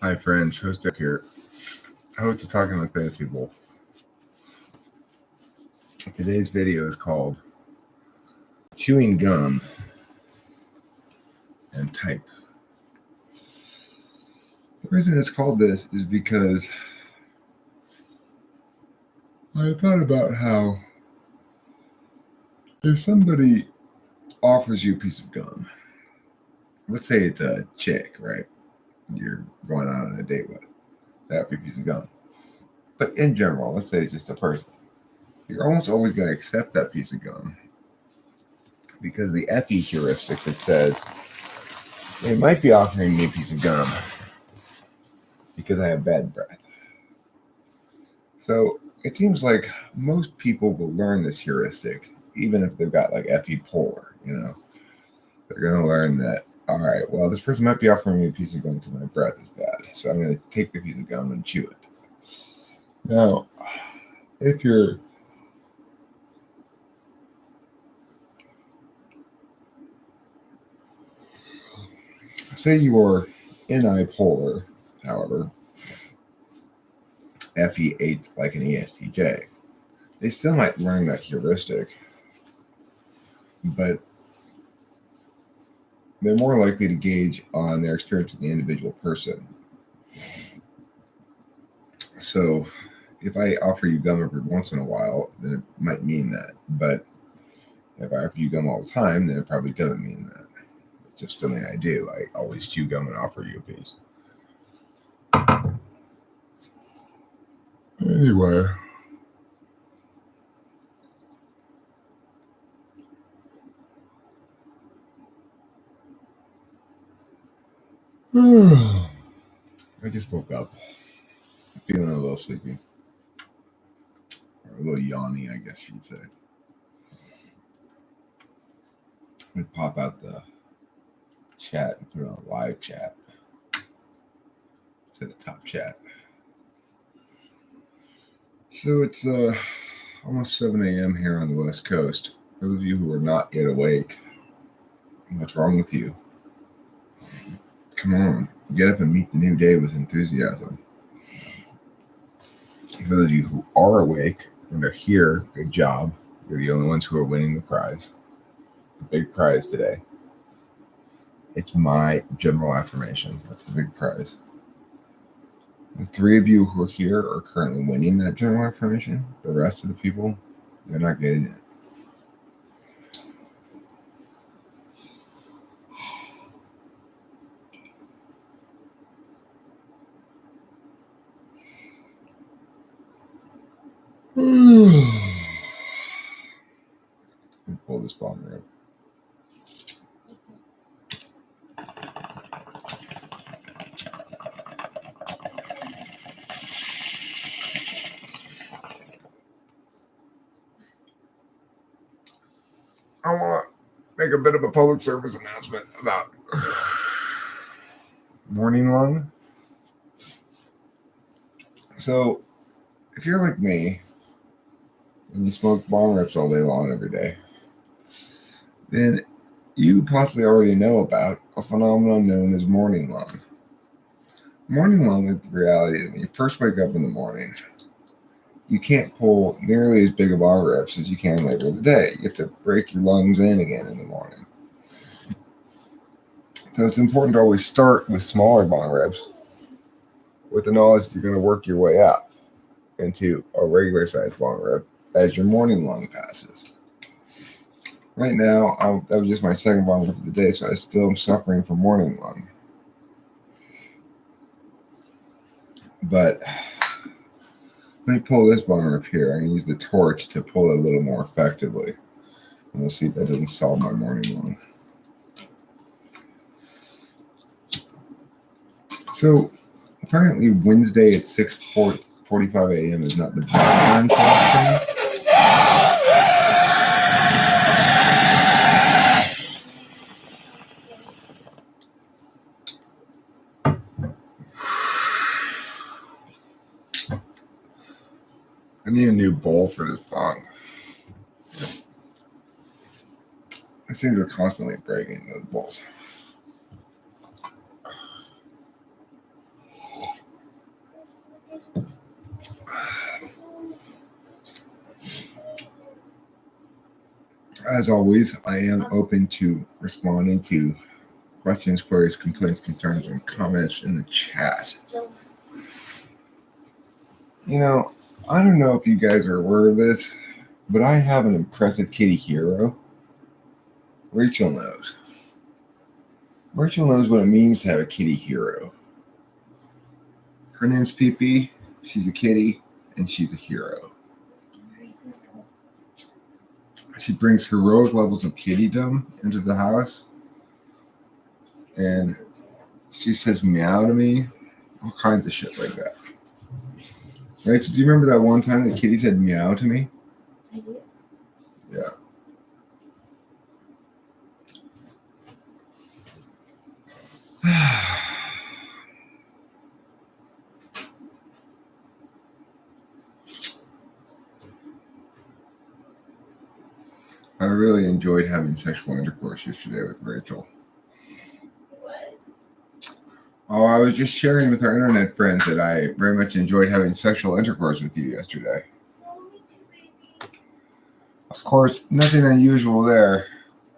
Hi friends, host Dick here. Host of Talking with Famous People. Today's video is called Chewing Gum and Type. The reason it's called this is because I thought about how if somebody offers you a piece of gum, let's say it's a chick, right? You're going out on a date with, they offer you a piece of gum. But in general, let's say it's just a person. You're almost always going to accept that piece of gum because the FE heuristic that says they might be offering me a piece of gum because I have bad breath. So it seems like most people will learn this heuristic, even if they've got like FE polar, they're going to learn that, all right, well, this person might be offering me a piece of gum because my breath is bad. So I'm going to take the piece of gum and chew it. Now, if you're say you're NI-polar, however, FE8 like an ESTJ, they still might learn that heuristic, but they're more likely to gauge on their experience with the individual person. So if I offer you gum every once in a while, then it might mean that. But if I offer you gum all the time, then it probably doesn't mean that. It's just something I do. I always chew gum and offer you a piece. Anyway. I just woke up feeling a little sleepy. Or a little yawny, I guess you'd say. I'd pop out the chat and put it on live chat instead of top chat. So it's almost 7 a.m. here on the West Coast. For those of you who are not yet awake, what's wrong with you? Come on, get up and meet the new day with enthusiasm. For those of you who are awake and are here, good job. You're the only ones who are winning the prize. The big prize today. It's my general affirmation. That's the big prize. The three of you who are here are currently winning that general affirmation. The rest of the people, they're not getting it. Pull this bomber up. I want to make a bit of a public service announcement about morning lung. So, if you're like me and you smoke bong rips all day long every day, then you possibly already know about a phenomenon known as morning lung. Morning lung is the reality that when you first wake up in the morning, you can't pull nearly as big of bong rips as you can later in the day. You have to break your lungs in again in the morning. So it's important to always start with smaller bong rips with the knowledge that you're going to work your way up into a regular sized bong rip as your morning lung passes. Right now, that was just my second bong rip of the day, so I still am suffering from morning lung. But let me pull this bong rip here. I'm going to use the torch to pull it a little more effectively. And we'll see if that doesn't solve my morning lung. So apparently Wednesday at 6:45 a.m. is not the best time for this thing. I need a new bowl for this bong. These things are constantly breaking, those bowls. As always, I am open to responding to questions, queries, complaints, concerns, and comments in the chat. You know, I don't know if you guys are aware of this, but I have an impressive kitty hero. Rachel knows. Rachel knows what it means to have a kitty hero. Her name's Pee. She's a kitty, and she's a hero. She brings heroic levels of kittydom into the house, and she says meow to me, all kinds of shit like that. Rachel, do you remember that one time the kitty said meow to me? I do. Yeah. I really enjoyed having sexual intercourse yesterday with Rachel. What? Oh, I was just sharing with our internet friends that I very much enjoyed having sexual intercourse with you yesterday. Oh, me too, baby. Of course, nothing unusual there.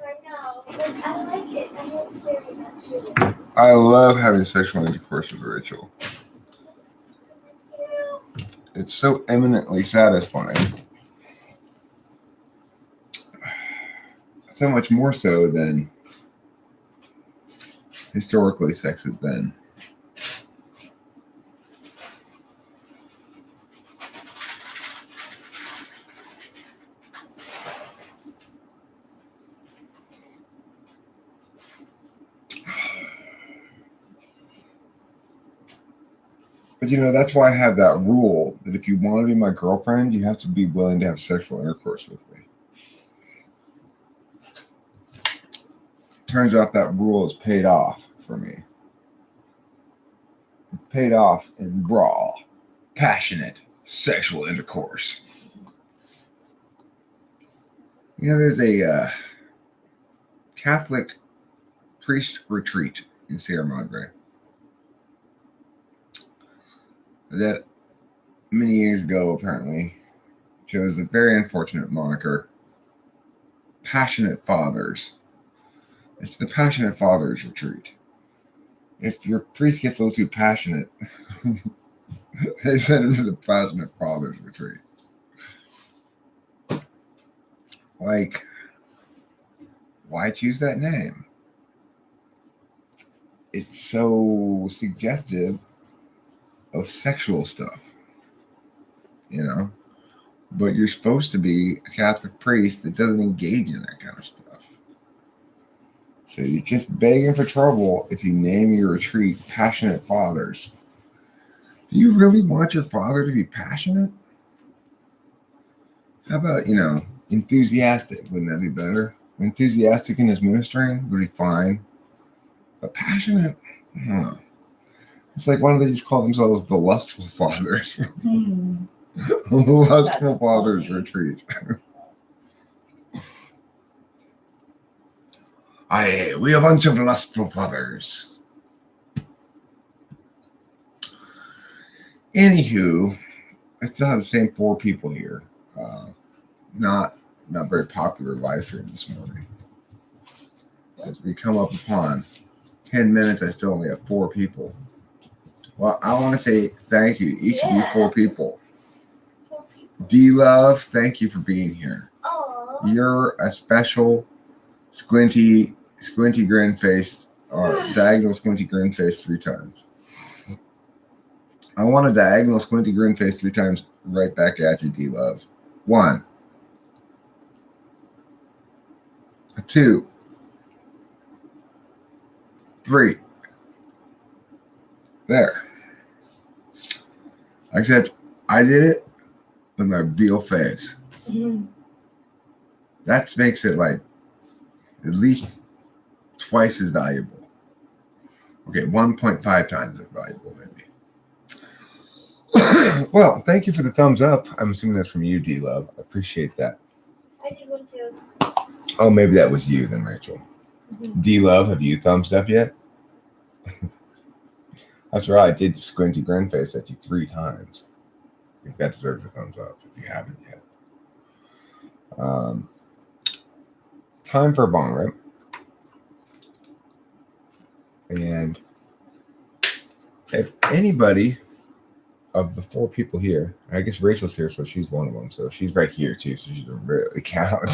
I know, but I like it. I like it very much. Too. I love having sexual intercourse with Rachel. It's so eminently satisfying. So much more so than historically sex has been. But you know, that's why I have that rule that if you want to be my girlfriend, you have to be willing to have sexual intercourse with me. Turns out that rule has paid off for me. It paid off in raw, passionate sexual intercourse. You know, there's a Catholic priest retreat in Sierra Madre that many years ago apparently chose the very unfortunate moniker Passionate Fathers. It's the Passionate Fathers retreat. If your priest gets a little too passionate, they send him to the Passionate Fathers retreat. Like, why choose that name? It's so suggestive of sexual stuff, you know? But you're supposed to be a Catholic priest that doesn't engage in that kind of stuff. So you're just begging for trouble if you name your retreat Passionate Fathers. Do you really want your father to be passionate? How about, enthusiastic? Wouldn't that be better? Enthusiastic in his ministering would be fine. But passionate? I don't know. It's like, why don't they just call themselves the Lustful Fathers? The Lustful Fathers retreat. We a bunch of lustful fathers. Anywho, I still have the same 4 people here. Not very popular live stream this morning. As we come up upon 10 minutes, I still only have 4 people. Well, I want to say thank you to each of you 4 people. D-Love, thank you for being here. Aww. You're a special squinty grin face, or diagonal squinty grin face 3 times. I want a diagonal squinty grin face 3 times right back at you, D-Love. 1, 2, 3. There. Except I did it with my real face. That makes it like at least twice as valuable. Okay, 1.5 times as valuable, maybe. Well, thank you for the thumbs up. I'm assuming that's from you, D-Love. I appreciate that. I did one too. Oh, maybe that was you then, Rachel. D-Love, have you thumbs up yet? After all, I did squinty grin face at you 3 times. I think that deserves a thumbs up if you haven't yet. time for a bong rip. And if anybody of the 4 people here, I guess Rachel's here, so she's one of them. So she's right here too, so she doesn't really count.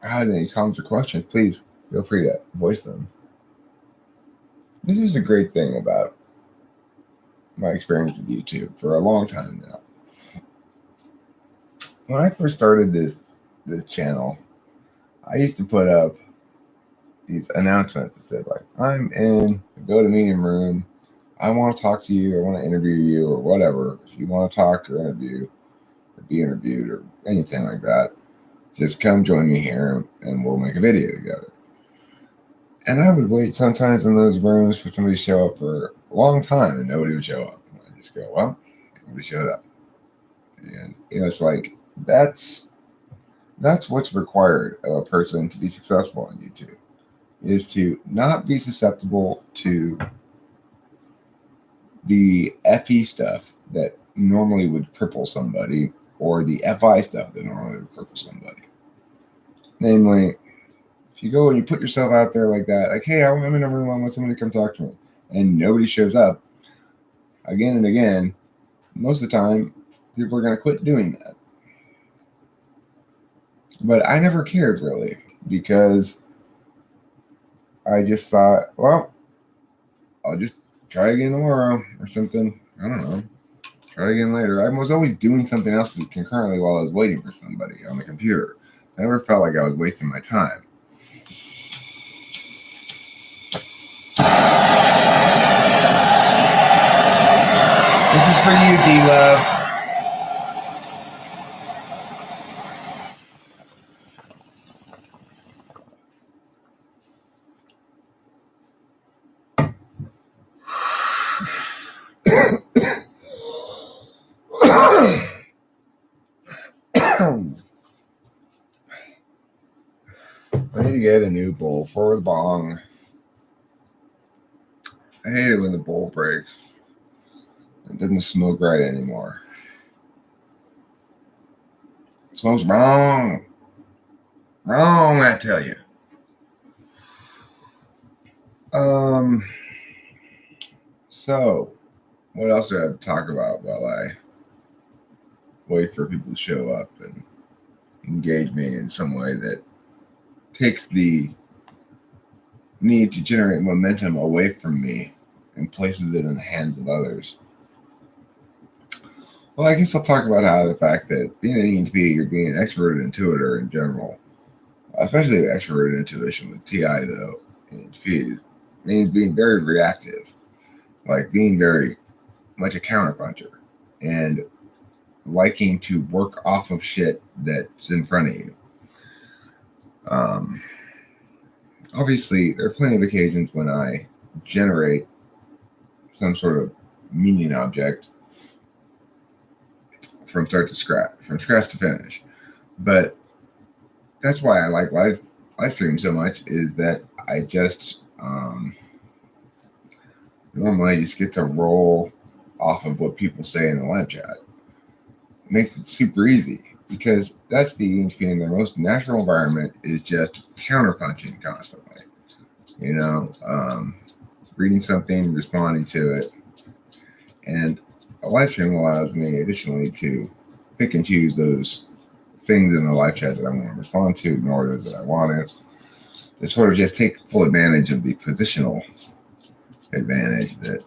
Had any comments or questions, please feel free to voice them. This is a great thing about my experience with YouTube for a long time now. When I first started this channel, I used to put up these announcements that said, like, I'm in the GoToMeeting room. I want to talk to you. I want to interview you or whatever. If you want to talk or interview or be interviewed or anything like that, just come join me here and we'll make a video together. And I would wait sometimes in those rooms for somebody to show up for a long time and nobody would show up. I'd just go, well, nobody showed up. And, it's like, that's what's required of a person to be successful on YouTube, is to not be susceptible to the FE stuff that normally would cripple somebody, or the FI stuff that normally would cripple somebody. Namely, if you go and you put yourself out there like that, like, hey, I'm in a room, I want somebody to come talk to me, and nobody shows up again and again, most of the time, people are going to quit doing that. But I never cared, really, because I just thought, well, I'll just try again tomorrow or something. I don't know. Try again later. I was always doing something else concurrently while I was waiting for somebody on the computer. I never felt like I was wasting my time. This is for you, D-Love. I need to get a new bowl for the bong. I hate it when the bowl breaks. It doesn't smoke right anymore. It smells wrong. Wrong, I tell you. So, what else do I have to talk about while I wait for people to show up and engage me in some way that takes the need to generate momentum away from me and places it in the hands of others? Well, I guess I'll talk about how the fact that being an ENTP, you're being an extroverted intuitor in general, especially extroverted intuition with TI, though, ENTP, means being very reactive, like being very much a counterpuncher and liking to work off of shit that's in front of you. Obviously, there are plenty of occasions when I generate some sort of meaning object from scratch to finish. But that's why I like live streaming so much, is that I just normally just get to roll off of what people say in the live chat. It makes it super easy, because that's the ENTP in their most natural environment, is just counterpunching constantly. Reading something, responding to it. And a live stream allows me additionally to pick and choose those things in the live chat that I want to respond to, ignore those that I want to sort of just take full advantage of the positional advantage that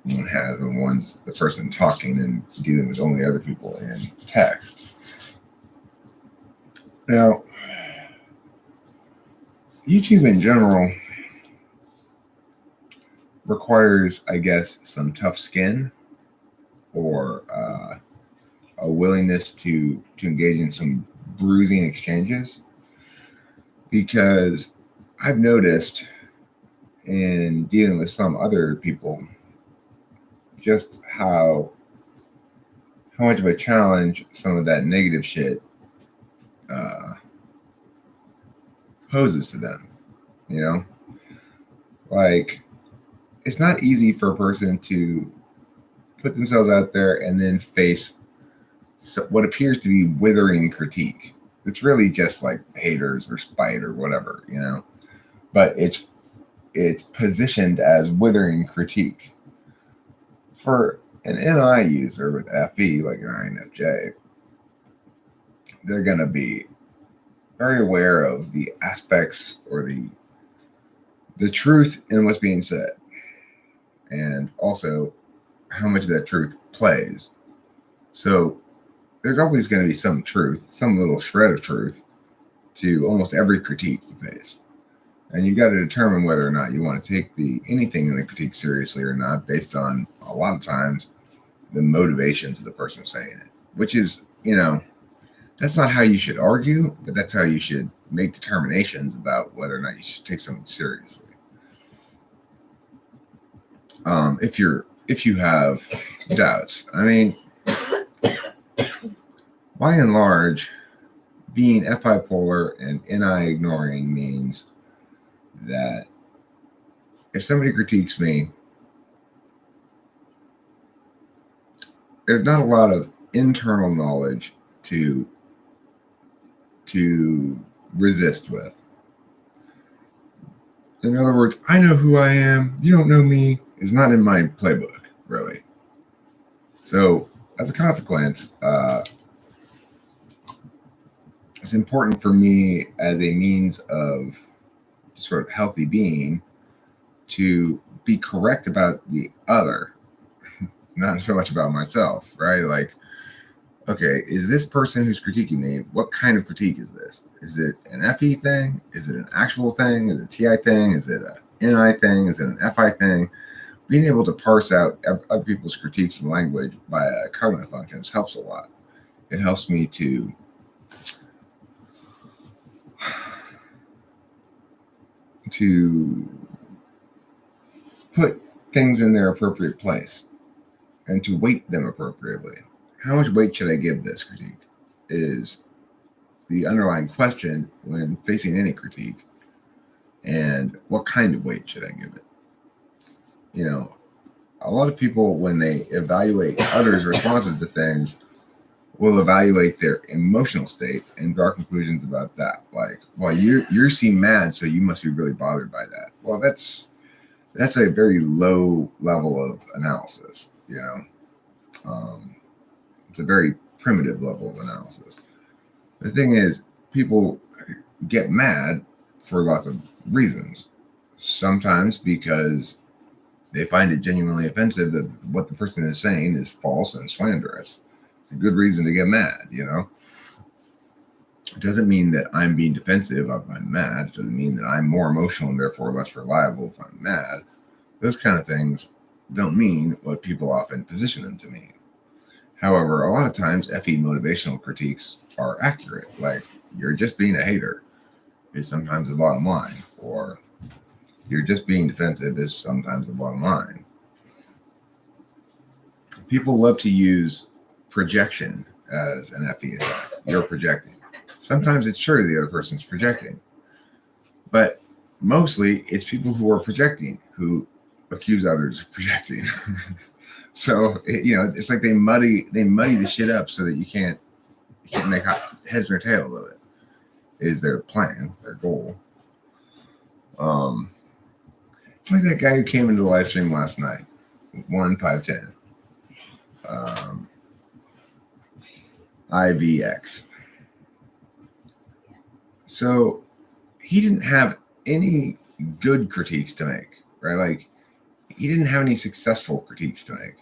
one has when one's the person talking and dealing with only other people in text. Now, YouTube in general requires, I guess, some tough skin, or a willingness to engage in some bruising exchanges, because I've noticed in dealing with some other people just how much of a challenge some of that negative shit poses to them. Like, it's not easy for a person to put themselves out there and then face what appears to be withering critique. It's really just like haters or spite or whatever, but it's positioned as withering critique. For an NI user with FE like an INFJ, they're going to be very aware of the aspects or the truth in what's being said, and also how much of that truth plays. So there's always going to be some truth, some little shred of truth to almost every critique you face. And you've got to determine whether or not you want to take anything in the critique seriously or not, based on a lot of times the motivations of the person saying it, which is, that's not how you should argue, but that's how you should make determinations about whether or not you should take something seriously. If you have doubts, I mean, by and large, being FI polar and NI ignoring means that if somebody critiques me, there's not a lot of internal knowledge to resist with. In other words, I know who I am, you don't know me, is not in my playbook, really. So as a consequence, it's important for me as a means of sort of healthy being to be correct about the other, not so much about myself, right? Like, okay, is this person who's critiquing me, what kind of critique is this? Is it an FE thing? Is it an actual thing? Is it a TI thing? Is it a NI thing? Is it an FI thing? Being able to parse out other people's critiques and language by cognitive functions helps a lot. It helps me to put things in their appropriate place and to weight them appropriately. How much weight should I give this critique is the underlying question when facing any critique, and what kind of weight should I give it? A lot of people, when they evaluate others' responses to things, will evaluate their emotional state and draw conclusions about that. Like, well, you seem mad, so you must be really bothered by that. Well, that's a very low level of analysis. It's a very primitive level of analysis. The thing is, people get mad for lots of reasons. Sometimes because they find it genuinely offensive that what the person is saying is false and slanderous. It's a good reason to get mad, It doesn't mean that I'm being defensive if I'm mad. It doesn't mean that I'm more emotional and therefore less reliable if I'm mad. Those kind of things don't mean what people often position them to mean. However, a lot of times FE motivational critiques are accurate. Like, you're just being a hater is sometimes the bottom line, or you're just being defensive is sometimes the bottom line. People love to use projection as an FE attack. You're projecting. Sometimes it's true the other person's projecting, but mostly it's people who are projecting who accuse others of projecting. So it's like they muddy the shit up so that you can't make heads or tails of it. Is their plan, their goal. It's like that guy who came into the live stream last night, 1510. IVX. So he didn't have any good critiques to make, right? Like, he didn't have any successful critiques to make.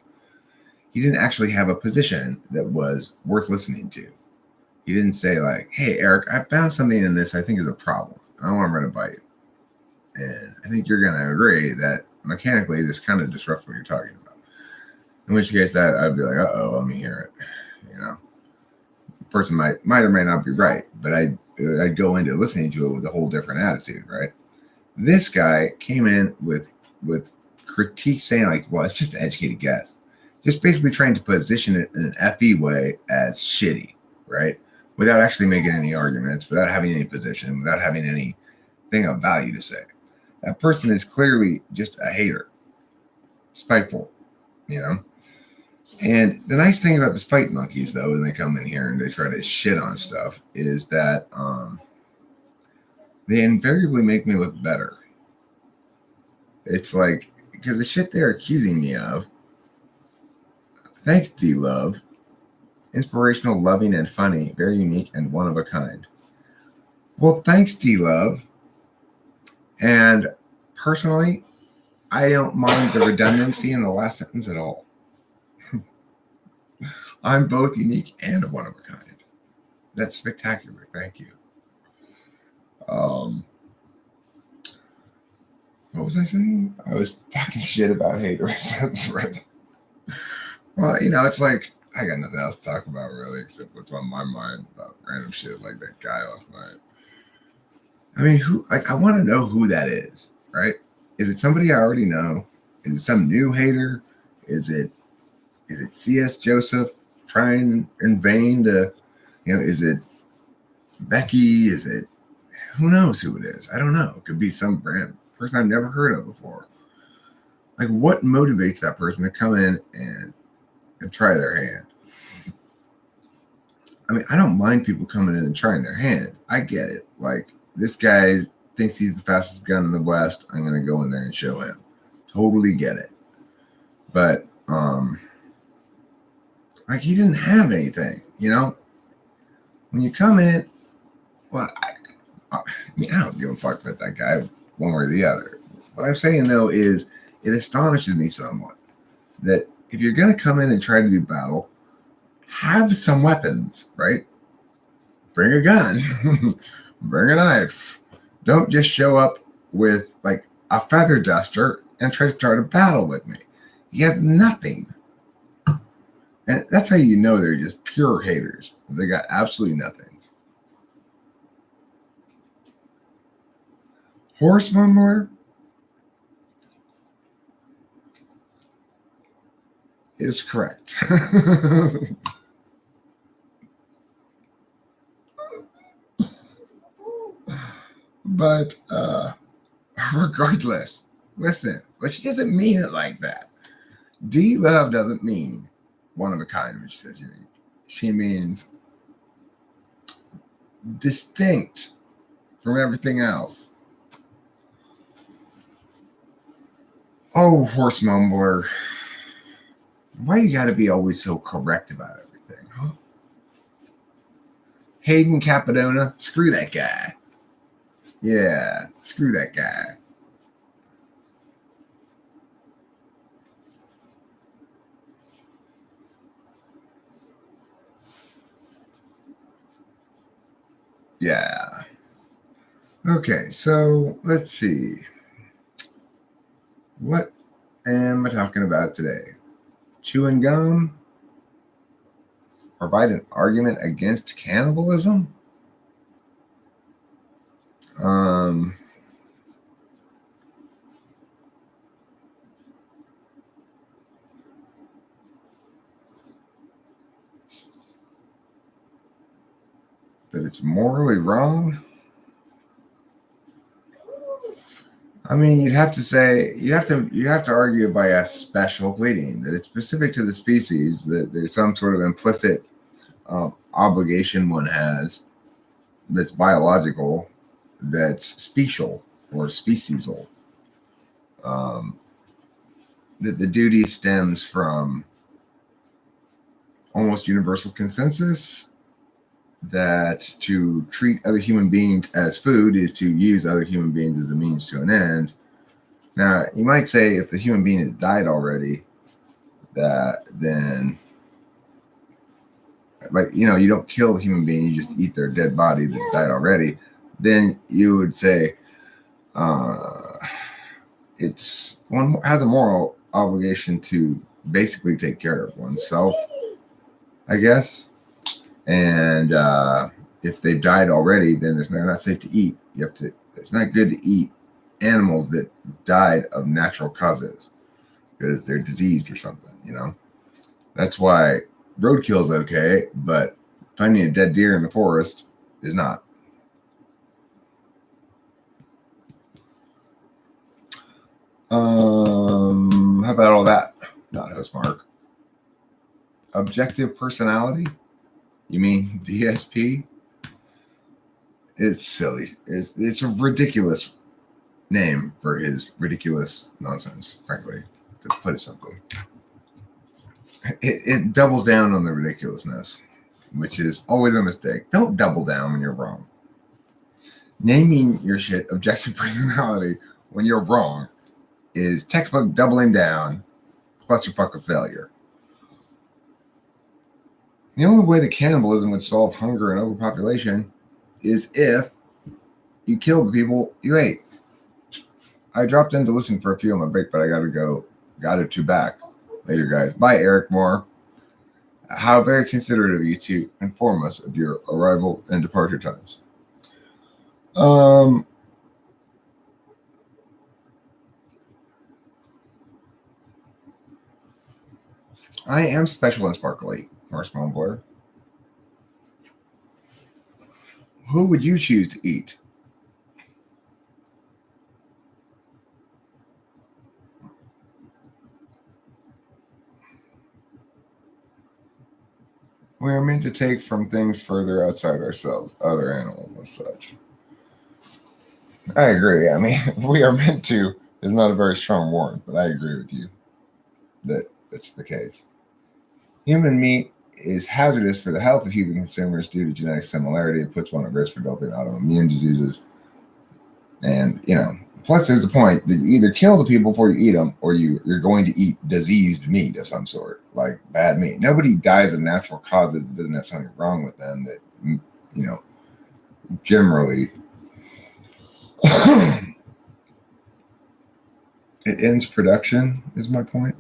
He didn't actually have a position that was worth listening to. He didn't say like, hey, Eric, I found something in this I think is a problem. I want to run it by you. And I think you're going to agree that mechanically this kind of disrupts what you're talking about. In which case I'd be like, uh-oh, let me hear it. The person might or may not be right, but I'd go into listening to it with a whole different attitude, right? This guy came in with critique saying like, well, it's just an educated guess. Just basically trying to position it in an FE way as shitty, right? Without actually making any arguments, without having any position, without having anything of value to say. That person is clearly just a hater, spiteful, And the nice thing about the spite monkeys, though, when they come in here and they try to shit on stuff, is that they invariably make me look better. It's like, because the shit they're accusing me of, thanks, D Love, inspirational, loving, and funny, very unique, and one of a kind. Well, thanks, D Love. And personally, I don't mind the redundancy in the last sentence at all. I'm both unique and one of a kind. That's spectacular. Thank you. What was I saying? I was talking shit about haters. That's right. Well, it's like I got nothing else to talk about really except what's on my mind about random shit like that guy last night. I mean, I want to know who that is, right? Is it somebody I already know? Is it some new hater? Is it C.S. Joseph trying in vain to, is it Becky? Is it, who knows who it is? I don't know. It could be some brand person I've never heard of before. Like, what motivates that person to come in and try their hand? I mean, I don't mind people coming in and trying their hand. I get it. Like, this guy thinks he's the fastest gun in the West. I'm going to go in there and show him. Totally get it. But, like, he didn't have anything, When you come in, well, I don't give a fuck about that guy one way or the other. What I'm saying, though, is it astonishes me somewhat that if you're going to come in and try to do battle, have some weapons, right? Bring a gun, bring a knife. Don't just show up with like a feather duster and try to start a battle with me. He has nothing. And that's how you know they're just pure haters. They got absolutely nothing. Horse mumbler is correct. But regardless, listen, but she doesn't mean it like that. D Love doesn't mean one of a kind when she says unique. She means distinct from everything else. Oh, horse mumbler. Why you gotta be always so correct about everything, huh? Hayden Capadona, screw that guy. Yeah, screw that guy. Yeah. Okay, so let's see. What am I talking about today? Chewing gum? Provide an argument against cannibalism? That it's morally wrong? I mean, you have to argue by a special pleading that it's specific to the species, that there's some sort of implicit obligation one has that's biological, that's special or speciesal. That the duty stems from almost universal consensus that to treat other human beings as food is to use other human beings as a means to an end. Now, you might say if the human being has died already, that then, like, you don't kill the human being, you just eat their dead body that died already. Then you would say it's one has a moral obligation to basically take care of oneself, I guess. And if they've died already, then they're not safe to eat. It's not good to eat animals that died of natural causes because they're diseased or something, That's why roadkill is okay, but finding a dead deer in the forest is not. How about all that? Not host Mark. objective personality? You mean DSP? It's silly. It's a ridiculous name for his ridiculous nonsense, frankly, to put it simply. It doubles down on the ridiculousness, which is always a mistake. Don't double down when you're wrong. Naming your shit objective personality when you're wrong is textbook doubling down, clusterfuck failure. The only way that cannibalism would solve hunger and overpopulation is if you killed the people you ate. I dropped in to listen for a few on my break, but I gotta go. Got it to back. Later, guys. Bye, Eric Moore. How very considerate of you to inform us of your arrival and departure times. I am special and sparkly, Morris Mumbler. Who would you choose to eat? We are meant to take from things further outside ourselves, other animals and such. I agree. I mean, we are meant to is not a very strong word, but I agree with you that it's the case. Human meat is hazardous for the health of human consumers due to genetic similarity. It puts one at risk for developing autoimmune diseases. And, plus there's the point that you either kill the people before you eat them or you're going to eat diseased meat of some sort, like bad meat. Nobody dies of natural causes that doesn't have something wrong with them that, generally it ends production is my point.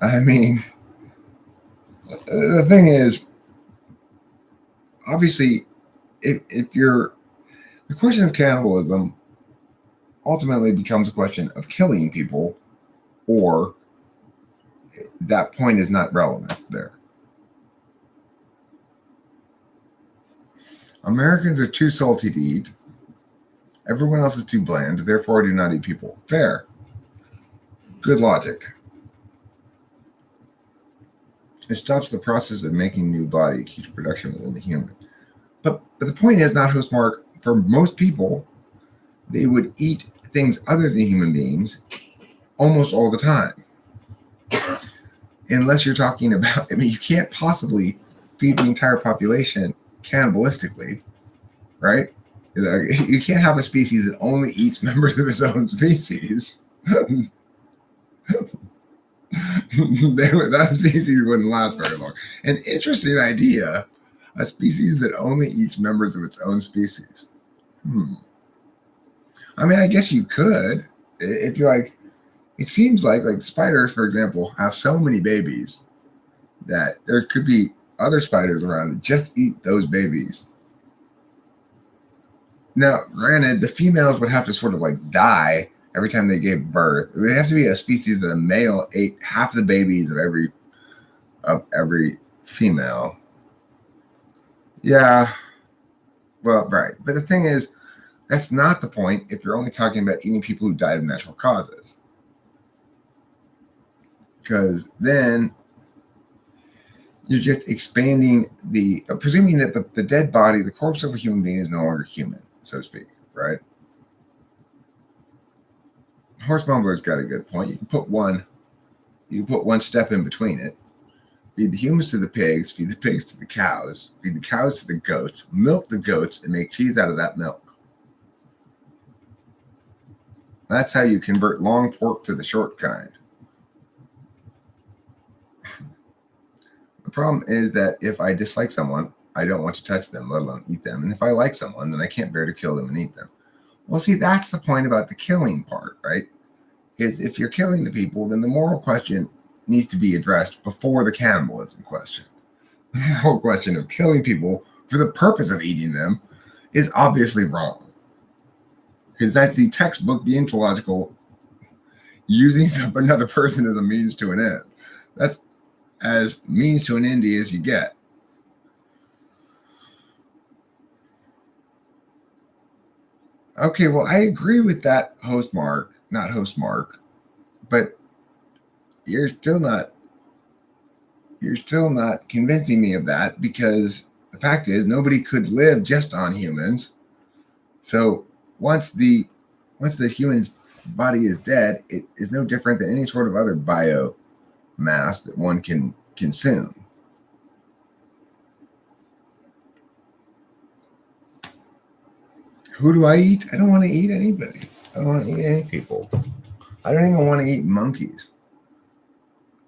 I mean, the thing is, obviously, if you're the question of cannibalism ultimately becomes a question of killing people, or that point is not relevant there. Americans are too salty to eat. Everyone else is too bland, therefore do not eat people. Fair. Good logic. It stops the process of making new body, keeps production within the human. But the point is not, host Mark, for most people, they would eat things other than human beings almost all the time. Unless you're talking about, you can't possibly feed the entire population cannibalistically, right? You can't have a species that only eats members of its own species. That species wouldn't last very long. An interesting idea, a species that only eats members of its own species. I guess you could, if you like. It seems like spiders, for example, have so many babies that there could be other spiders around that just eat those babies. Now, granted, the females would have to sort of die every time they gave birth. It would have to be a species that a male ate half the babies of every female. Yeah. Well, right. But the thing is, that's not the point if you're only talking about eating people who died of natural causes. Because then you're just expanding presuming that the dead body, the corpse of a human being is no longer human, so to speak, right? Horse Mumbler's got a good point. You can put one step in between it. Feed the humans to the pigs, feed the pigs to the cows, feed the cows to the goats, milk the goats, and make cheese out of that milk. That's how you convert long pork to the short kind. The problem is that if I dislike someone, I don't want to touch them, let alone eat them. And if I like someone, then I can't bear to kill them and eat them. Well, see, that's the point about the killing part, right? Is if you're killing the people, then the moral question needs to be addressed before the cannibalism question. The whole question of killing people for the purpose of eating them is obviously wrong. Because that's the textbook deontological using another person as a means to an end. That's as means to an end as you get. Okay, well, I agree with that, not host Mark, but you're still not you're still not convincing me of that, because the fact is nobody could live just on humans. So once the human body is dead, it is no different than any sort of other biomass that one can consume. Who do I eat? I don't want to eat anybody. I don't want to eat any people. I don't even want to eat monkeys.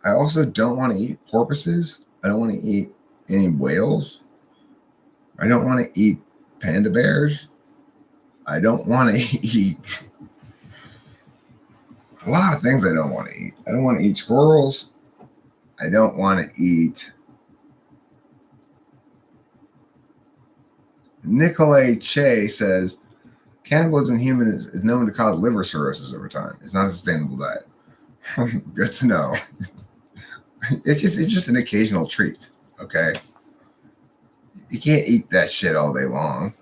I also don't want to eat porpoises. I don't want to eat any whales. I don't want to eat panda bears. I don't want to eat a lot of things I don't want to eat. I don't want to eat squirrels. I don't want to eat. Nicolay Che says, cannibalism in humans is known to cause liver cirrhosis over time. It's not a sustainable diet. Good to know. It's just an occasional treat, okay? You can't eat that shit all day long.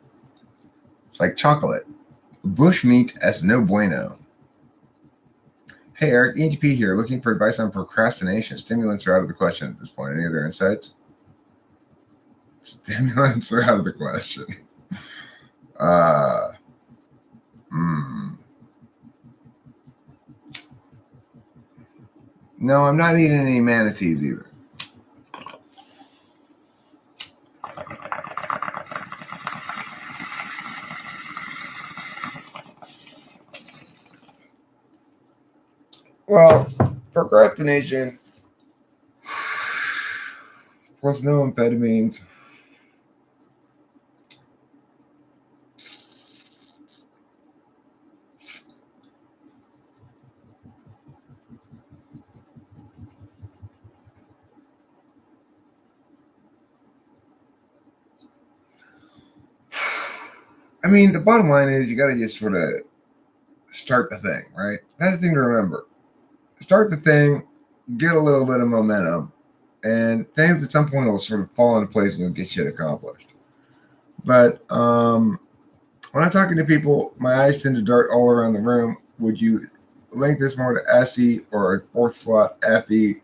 It's like chocolate. Bush meat es no bueno. Hey, Eric, EGP here, looking for advice on procrastination. Stimulants are out of the question at this point. Any other insights? Stimulants are out of the question. No, I'm not eating any manatees either. Well, procrastination plus no amphetamines. I mean, the bottom line is you got to just sort of start the thing, right? That's the thing to remember. Start the thing, get a little bit of momentum, and things at some point will sort of fall into place and you'll get shit accomplished. But when I'm talking to people, my eyes tend to dart all around the room. Would you link this more to SE or a fourth slot FE?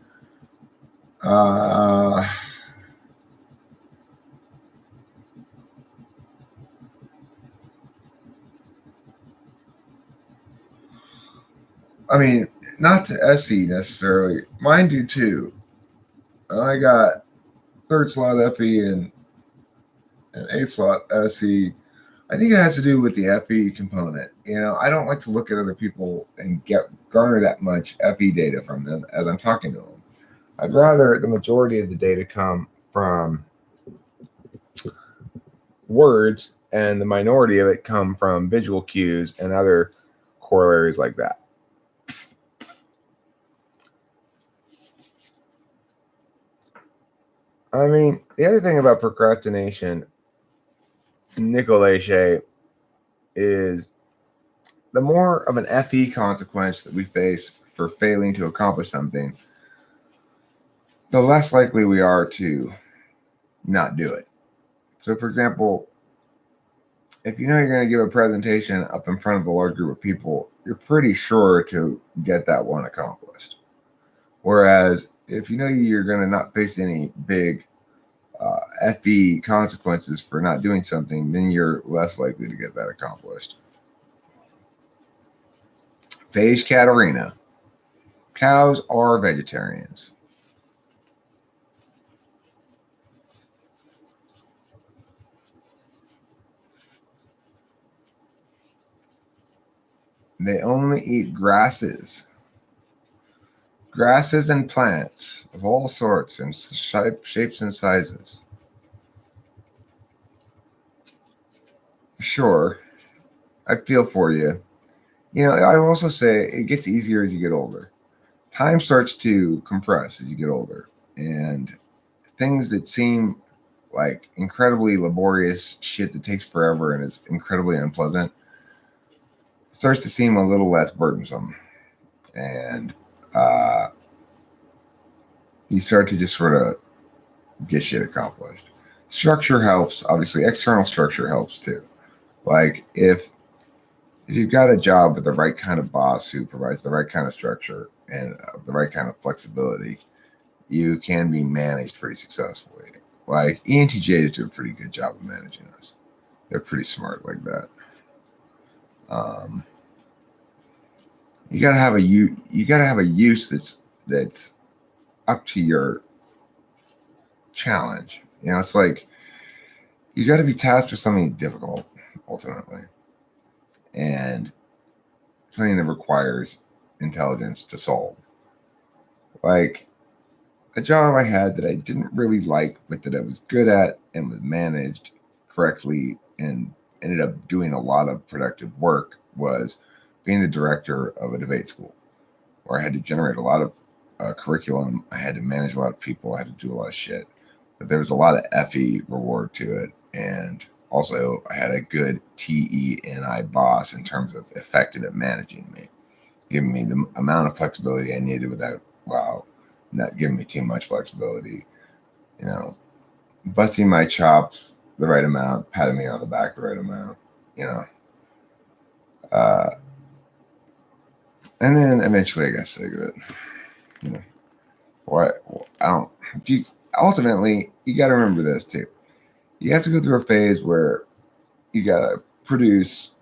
I mean, not to SE necessarily. Mine do too. I got third slot FE and eighth slot SE. I think it has to do with the FE component. I don't like to look at other people and garner that much FE data from them as I'm talking to them. I'd rather the majority of the data come from words and the minority of it come from visual cues and other corollaries like that. I mean, the other thing about procrastination, Nicolay Shea, is the more of an FE consequence that we face for failing to accomplish something, the less likely we are to not do it. So, for example, if you know you're going to give a presentation up in front of a large group of people, you're pretty sure to get that one accomplished. Whereas if you know you're going to not face any big FE consequences for not doing something, then you're less likely to get that accomplished. Phage Katarina. Cows are vegetarians. They only eat grasses. Grasses and plants of all sorts and shapes and sizes. Sure, I feel for you. I will also say it gets easier as you get older. Time starts to compress as you get older. And things that seem like incredibly laborious shit that takes forever and is incredibly unpleasant starts to seem a little less burdensome. And you start to just sort of get shit accomplished. Structure helps. Obviously, external structure helps too. Like if you've got a job with the right kind of boss who provides the right kind of structure and the right kind of flexibility, you can be managed pretty successfully. Like ENTJs do a pretty good job of managing us. They're pretty smart like that. You gotta have a use that's up to your challenge. It's like you got to be tasked with something difficult ultimately, and something that requires intelligence to solve. Like a job I had that I didn't really like, but that I was good at and was managed correctly and ended up doing a lot of productive work was being the director of a debate school, where I had to generate a lot of curriculum. I had to manage a lot of people. I had to do a lot of shit. But there was a lot of FE reward to it. And also, I had a good TENI boss in terms of effective at managing me, giving me the amount of flexibility I needed without, not giving me too much flexibility. Busting my chops the right amount, patting me on the back the right amount, and then eventually I got sick of it. Ultimately, you got to remember this too. You have to go through a phase where you got to produce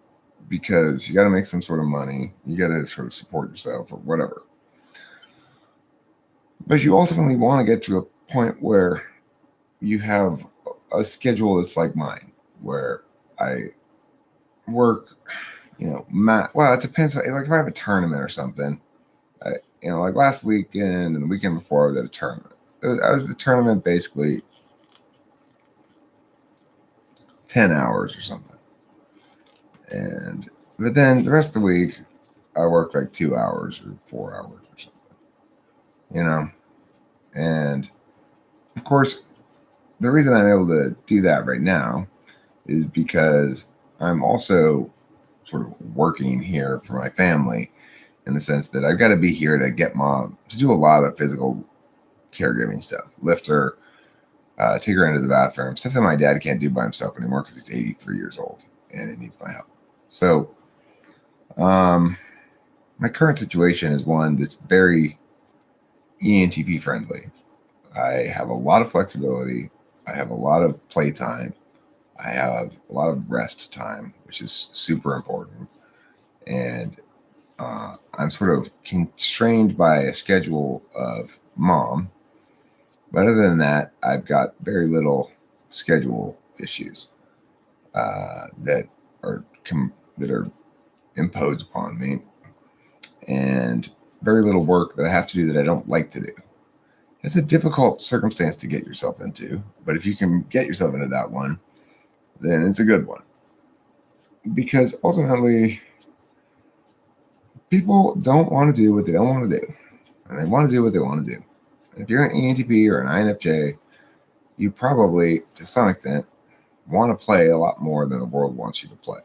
because you got to make some sort of money. You got to sort of support yourself or whatever. But you ultimately want to get to a point where you have a schedule that's like mine, where I work, well, it depends. Like if I have a tournament or something, like last weekend and the weekend before, I was at a tournament. I was at the tournament basically 10 hours or something. But then the rest of the week, I work like 2 hours or 4 hours or something, and of course, the reason I'm able to do that right now is because I'm also sort of working here for my family in the sense that I've got to be here to get mom to do a lot of physical caregiving stuff, lift her, take her into the bathroom, stuff that my dad can't do by himself anymore because he's 83 years old and he needs my help. So, my current situation is one that's very ENTP friendly. I have a lot of flexibility. I have a lot of playtime. I have a lot of rest time, which is super important. And I'm sort of constrained by a schedule of mom. But other than that, I've got very little schedule issues that are imposed upon me, and very little work that I have to do that I don't like to do. It's a difficult circumstance to get yourself into, but if you can get yourself into that one, then it's a good one. Because ultimately, people don't want to do what they don't want to do, and they want to do what they want to do. If you're an ENTP or an INFJ, you probably, to some extent, want to play a lot more than the world wants you to play.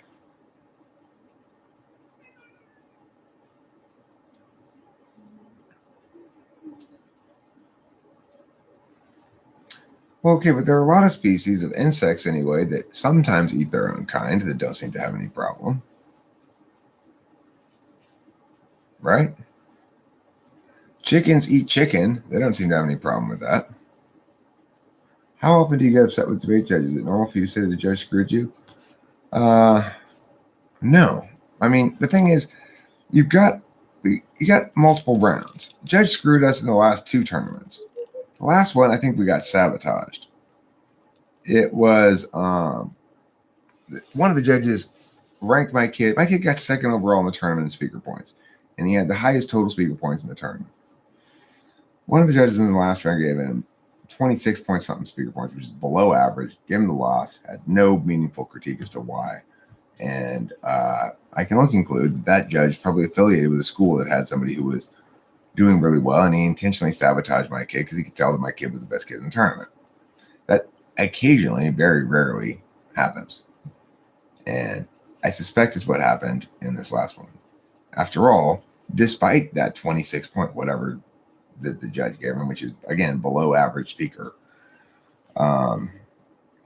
Well, okay, but there are a lot of species of insects anyway that sometimes eat their own kind that don't seem to have any problem. Right? Chickens eat chicken. They don't seem to have any problem with that. How often do you get upset with debate judges? Is it normal for you to say the judge screwed you? No. I mean, the thing is, you got multiple rounds. The judge screwed us in the last 2 tournaments. The last one, I think we got sabotaged. It was one of the judges ranked my kid. My kid got second overall in the tournament in speaker points, and he had the highest total speaker points in the tournament. One of the judges in the last round gave him 26 point something speaker points, which is below average. Gave him the loss. Had no meaningful critique as to why. And I can only conclude that judge probably affiliated with a school that had somebody who was doing really well, and he intentionally sabotaged my kid because he could tell that my kid was the best kid in the tournament. That occasionally, very rarely, happens. And I suspect it's what happened in this last one. After all, despite that 26 point whatever that the judge gave him, which is, again, below average speaker,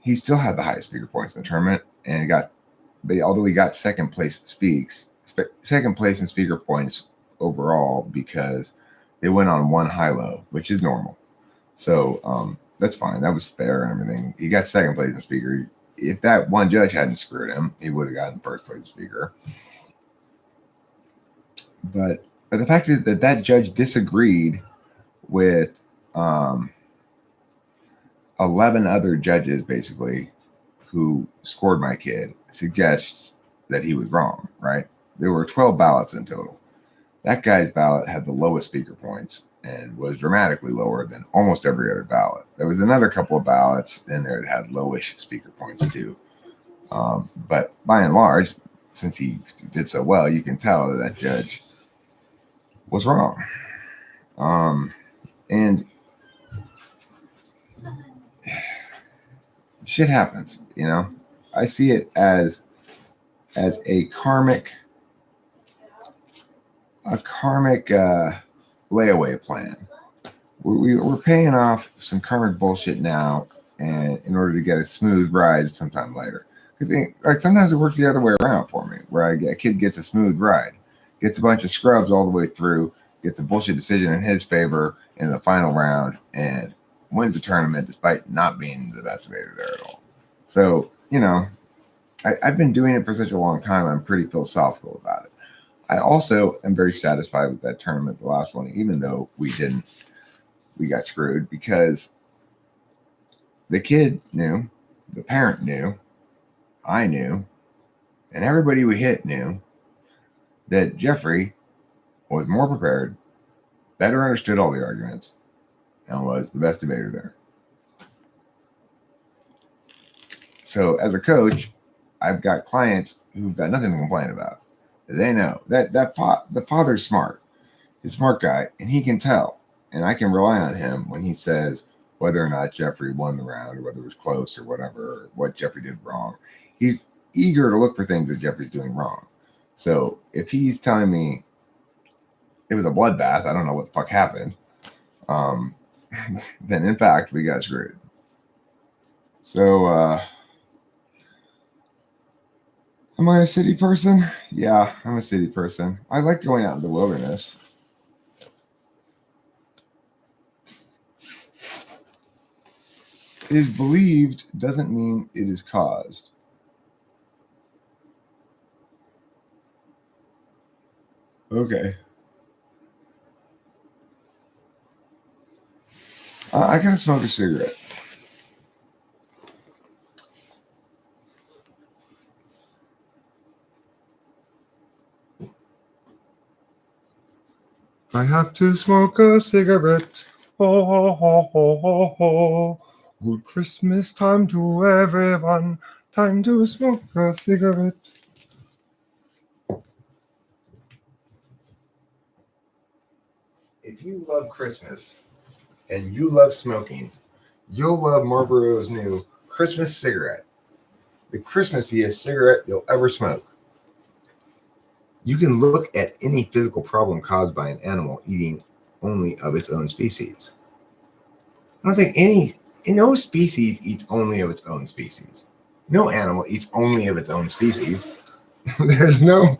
he still had the highest speaker points in the tournament, and although he got second place in speaker points overall because they went on one high-low, which is normal. So that's fine. That was fair and everything. He got second place in speaker. If that one judge hadn't screwed him, he would have gotten first place in speaker. But the fact is that judge disagreed with 11 other judges, basically, who scored my kid, suggests that he was wrong, right? There were 12 ballots in total. That guy's ballot had the lowest speaker points and was dramatically lower than almost every other ballot. There was another couple of ballots in there that had lowish speaker points too. But by and large, since he did so well, you can tell that judge was wrong. And shit happens, you know. I see it as a karmic layaway plan. We're paying off some karmic bullshit now, and in order to get a smooth ride sometime later. Because like sometimes it works the other way around for me, where a kid gets a smooth ride, gets a bunch of scrubs all the way through, gets a bullshit decision in his favor in the final round, and wins the tournament despite not being the best debater there at all. So, you know, I've been doing it for such a long time. I'm pretty philosophical about it. I also am very satisfied with that tournament, the last one, even though we got screwed, because the kid knew, the parent knew, I knew, and everybody we hit knew that Jeffrey was more prepared, better understood all the arguments, and was the best debater there. So as a coach, I've got clients who've got nothing to complain about. They know that the father's smart. He's a smart guy, and he can tell. And I can rely on him when he says whether or not Jeffrey won the round, or whether it was close, or whatever, or what Jeffrey did wrong. He's eager to look for things that Jeffrey's doing wrong. So if he's telling me it was a bloodbath, I don't know what the fuck happened, then in fact we got screwed. So am I a city person? Yeah, I'm a city person. I like going out in the wilderness. It is believed doesn't mean it is caused. Okay. I gotta smoke a cigarette. I have to smoke a cigarette. Oh, oh, oh, oh, oh, oh. Good Christmas time to everyone. Time to smoke a cigarette. If you love Christmas and you love smoking, you'll love Marlboro's new Christmas cigarette. The Christmassiest cigarette you'll ever smoke. You can look at any physical problem caused by an animal eating only of its own species. I don't think no species eats only of its own species. No animal eats only of its own species. there's no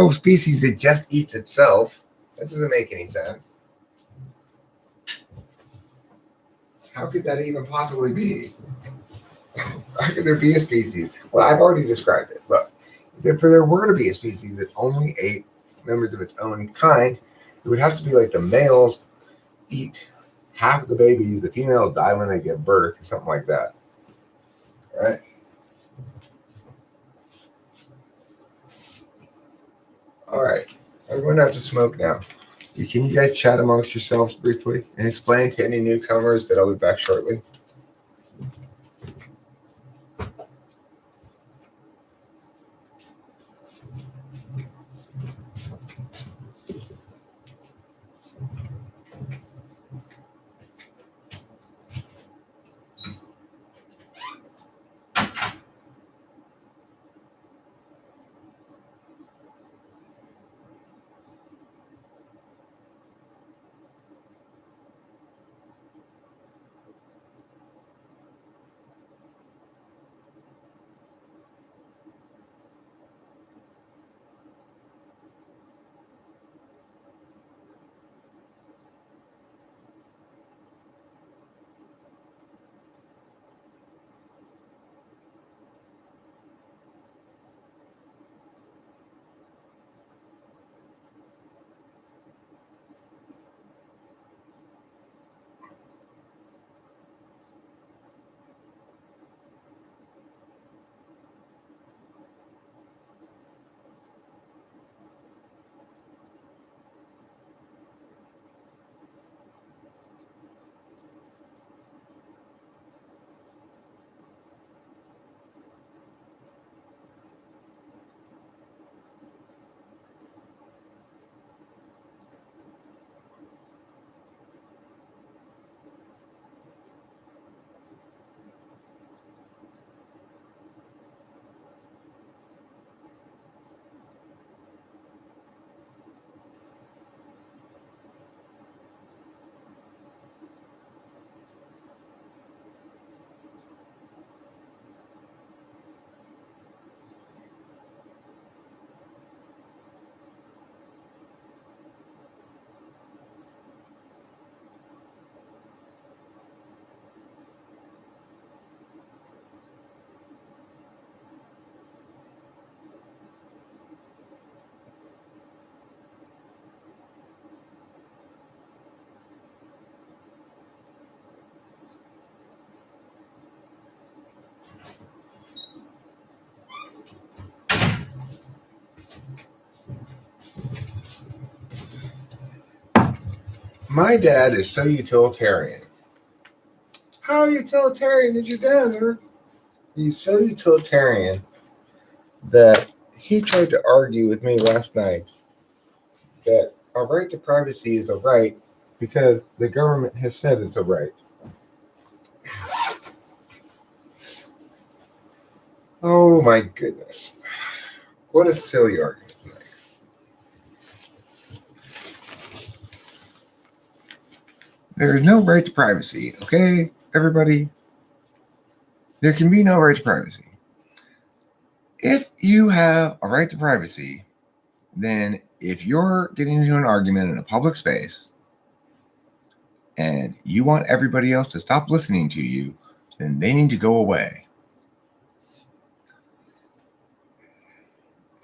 species that just eats itself. That doesn't make any sense. How could that even possibly be? How could there be a species? Well, I've already described it. Look, if there were to be a species that only ate members of its own kind, it would have to be like the males eat half of the babies, the females die when they give birth, or something like that. All right? All right. I'm going to have to smoke now. Can you guys chat amongst yourselves briefly and explain to any newcomers that I'll be back shortly? My dad is so utilitarian. How utilitarian is your dad, Eric? He's so utilitarian that he tried to argue with me last night that our right to privacy is a right because the government has said it's a right. Oh my goodness. What a silly argument tonight. There is no right to privacy, okay, everybody? There can be no right to privacy. If you have a right to privacy, then if you're getting into an argument in a public space and you want everybody else to stop listening to you, then they need to go away.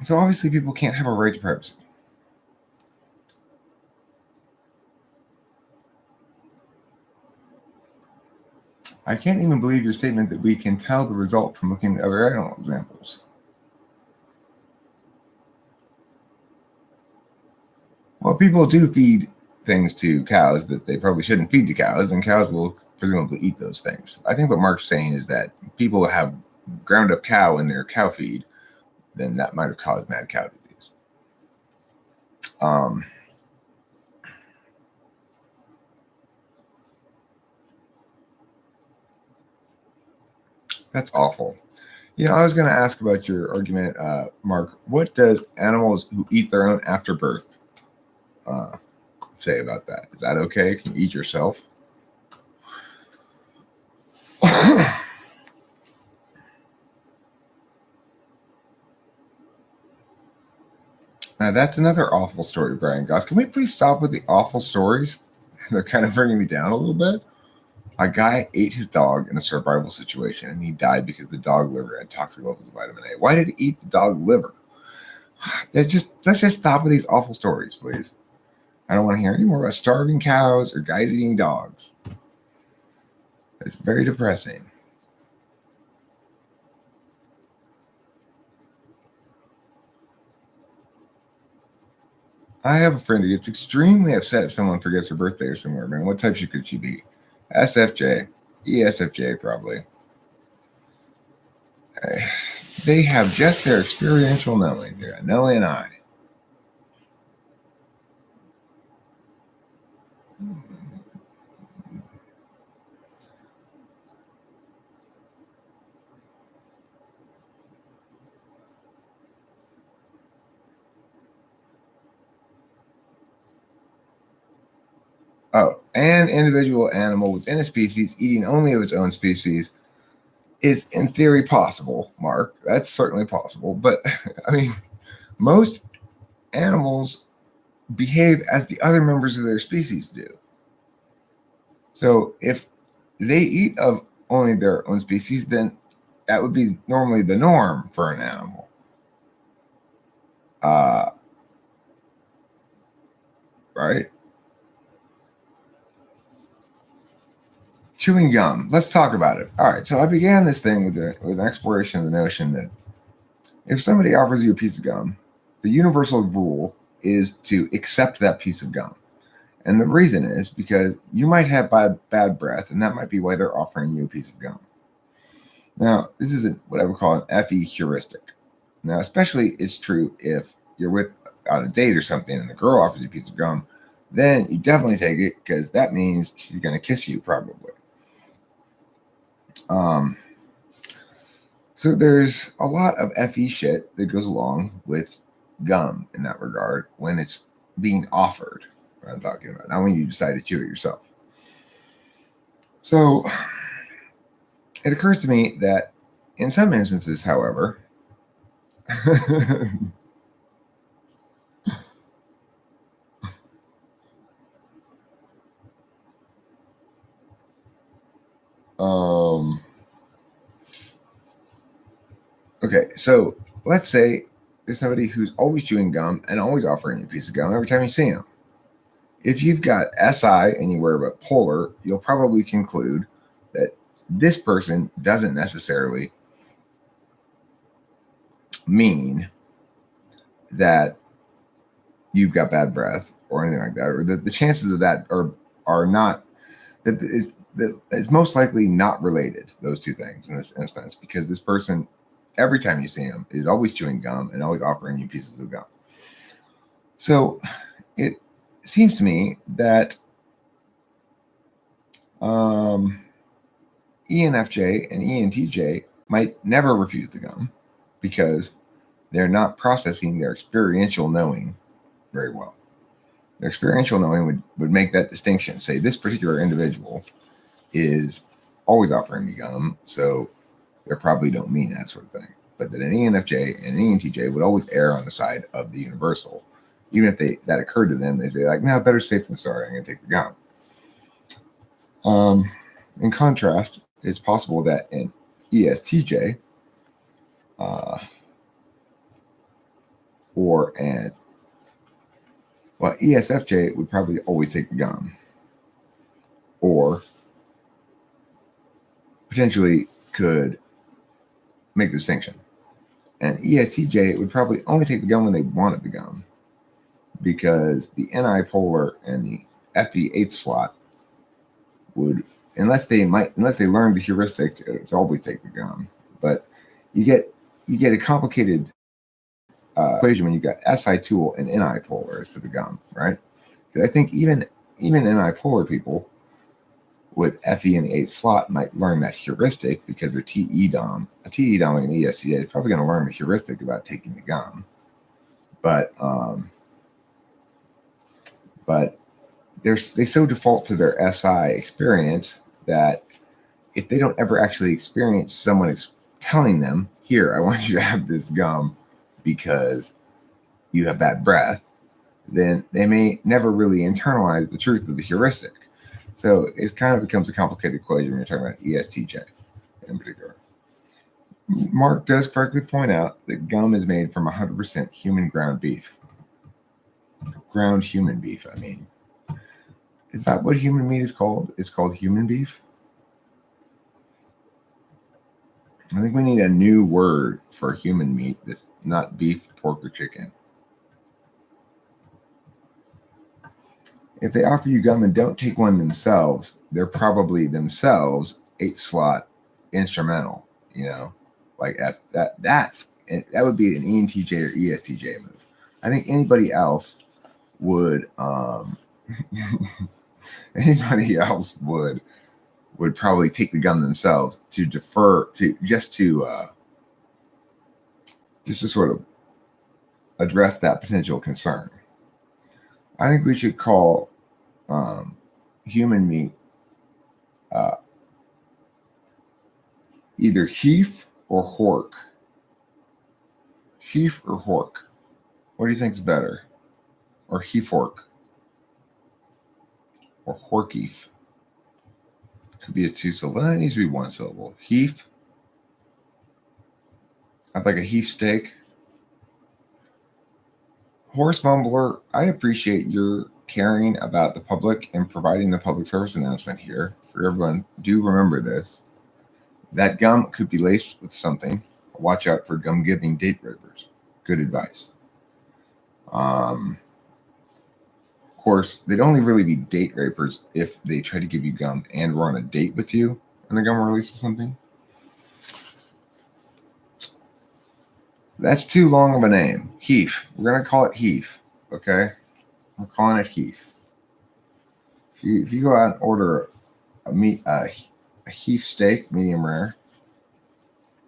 So obviously people can't have a right to privacy. I can't even believe your statement that we can tell the result from looking at other animal examples. Well, people do feed things to cows that they probably shouldn't feed to cows, and cows will presumably eat those things. I think what Mark's saying is that people have ground up cow in their cow feed, then that might have caused mad cow disease. That's awful. You know, I was going to ask about your argument, Mark. What does animals who eat their own afterbirth say about that? Is that okay? Can you eat yourself? Now, that's another awful story, Brian Goss. Can we please stop with the awful stories? They're kind of bringing me down a little bit. A guy ate his dog in a survival situation, and he died because the dog liver had toxic levels of vitamin A. Why did he eat the dog liver? Let's just stop with these awful stories, please. I don't want to hear any more about starving cows or guys eating dogs. It's very depressing. I have a friend who gets extremely upset if someone forgets her birthday or somewhere. Man, what type could she be? SFJ. ESFJ, probably. They have just their experiential knowing. They're a knowing eye. Oh, an individual animal within a species eating only of its own species is in theory possible, Mark. That's certainly possible. But I mean, most animals behave as the other members of their species do. So if they eat of only their own species, then that would be normally the norm for an animal. Right? Chewing gum. Let's talk about it. All right. So I began this thing with an exploration of the notion that if somebody offers you a piece of gum, the universal rule is to accept that piece of gum. And the reason is because you might have bad breath, and that might be why they're offering you a piece of gum. Now, this is what I would call an FE heuristic. Now, especially it's true if you're on a date or something and the girl offers you a piece of gum, then you definitely take it because that means she's going to kiss you probably. So there's a lot of FE shit that goes along with gum in that regard when it's being offered. What I'm talking about, not when you decide to chew it yourself. So it occurs to me that in some instances, however, okay, so let's say there's somebody who's always chewing gum and always offering you a piece of gum every time you see them. If you've got SI anywhere but polar, you'll probably conclude that this person doesn't necessarily mean that you've got bad breath or anything like that, or the chances of that are are not, that it's most likely not related, those two things in this instance, because this person, every time you see him, is always chewing gum and always offering you pieces of gum. So it seems to me that ENFJ and ENTJ might never refuse the gum because they're not processing their experiential knowing very well. Their experiential knowing would make that distinction. Say this particular individual is always offering me gum, so they probably don't mean that sort of thing. But that an ENFJ and an ENTJ would always err on the side of the universal. Even if that occurred to them, they'd be like, no, better safe than sorry, I'm going to take the gum. In contrast, it's possible that an ESTJ or an ESFJ would probably always take the gum, or potentially could make the distinction. And ESTJ would probably only take the gum when they wanted the gum, because the NI polar and the FE 8th slot would, unless they learned the heuristic to always take the gum. But you get a complicated equation when you got SI tool and NI polar as to the gum, right? Because I think even NI polar people with FE in the 8th slot might learn that heuristic because they're TE dom. A TE dom like an ESTJ is probably going to learn the heuristic about taking the gum. But they so default to their SI experience that if they don't ever actually experience someone telling them, here, I want you to have this gum because you have bad breath, then they may never really internalize the truth of the heuristic. So it kind of becomes a complicated equation when you're talking about ESTJ in particular. Mark does correctly point out that gum is made from 100% human ground beef. Ground human beef, I mean. Is that what human meat is called? It's called human beef? I think we need a new word for human meat that's not beef, pork, or chicken. If they offer you gum and don't take one themselves, they're probably themselves 8 slot instrumental, like that would be an ENTJ or ESTJ move. I think anybody else would would probably take the gum themselves to defer to just to sort of address that potential concern. I think we should call human meat either heaf or hork. Heaf or hork. What do you think is better? Or heaf hork? Or horkeef? Could be a 2 syllable. It needs to be 1 syllable. Heaf. I'd like a heaf steak. Horse Mumbler, I appreciate your caring about the public and providing the public service announcement here for everyone. Do remember this. That gum could be laced with something. Watch out for gum-giving date rapers. Good advice. Of course, they'd only really be date rapers if they try to give you gum and were on a date with you and the gum release or something. That's too long of a name. Heaf. We're going to call it Heaf. Okay? We're calling it Heaf. If you go out and order a Heaf steak, medium rare,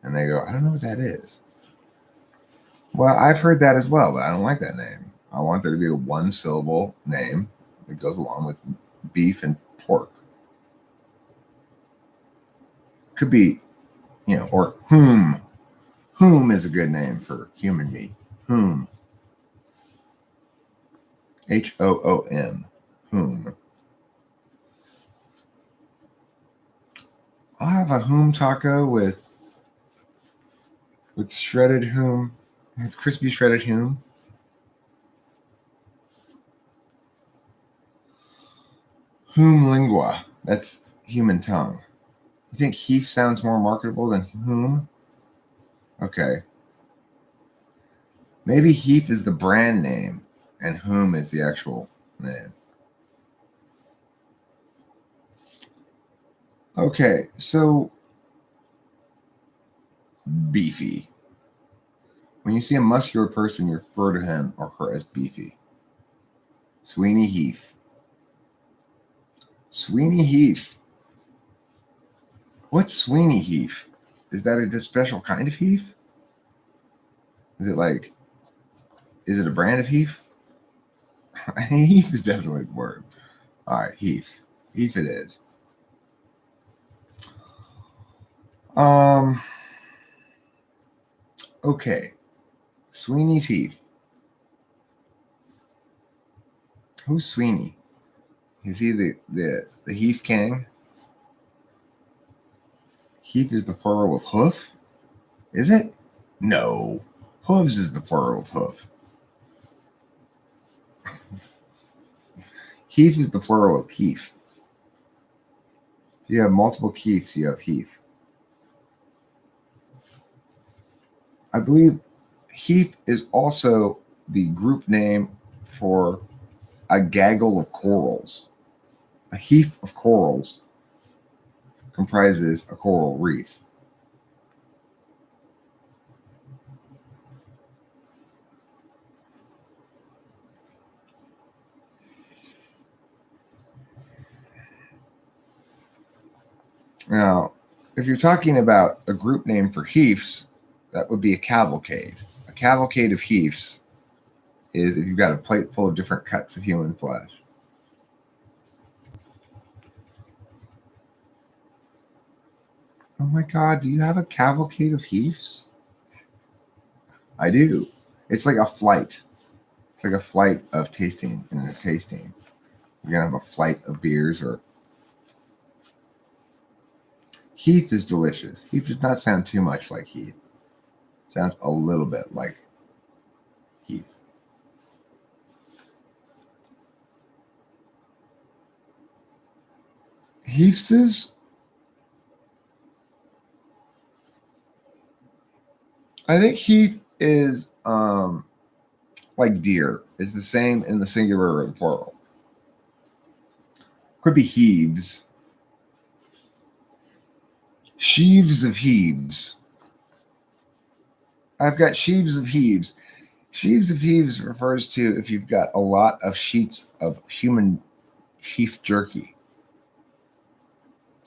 and they go, I don't know what that is. Well, I've heard that as well, but I don't like that name. I want there to be a 1 syllable name that goes along with beef and pork. Could be, or whom. Whom is a good name for human meat. Whom. Hoom. Whom. I'll have a whom taco with shredded whom, with crispy shredded whom. Whom lingua. That's human tongue. You think heaf sounds more marketable than whom? Okay. Maybe heaf is the brand name and whom is the actual name. Okay, so beefy. When you see a muscular person, you refer to him or her as beefy. Sweeney Heath. Sweeney Heath. What's Sweeney Heath? Is that a special kind of Heath? Is it a brand of Heath? Heath is definitely the word. All right, Heath. Heath it is. Okay. Sweeney's Heath. Who's Sweeney? Is he the Heath King? Heath is the plural of hoof? Is it? No. Hooves is the plural of hoof. Heath is the plural of Keith. If you have multiple Keiths, you have Heath. I believe Heath is also the group name for a gaggle of corals. A heath of corals comprises a coral reef. Now, if you're talking about a group name for heaths, that would be a cavalcade. A cavalcade of heaths is if you've got a plate full of different cuts of human flesh. Oh my God, do you have a cavalcade of heaths? I do. It's like a flight. It's like a flight of tasting in a tasting. You're going to have a flight of beers or. Heath is delicious. Heath does not sound too much like Heath. Sounds a little bit like Heath. Heath's? I think Heath is like deer. It's the same in the singular or the plural. Could be heaves. Sheaves of heaves. I've got sheaves of heaves. Sheaves of heaves refers to if you've got a lot of sheets of human beef jerky.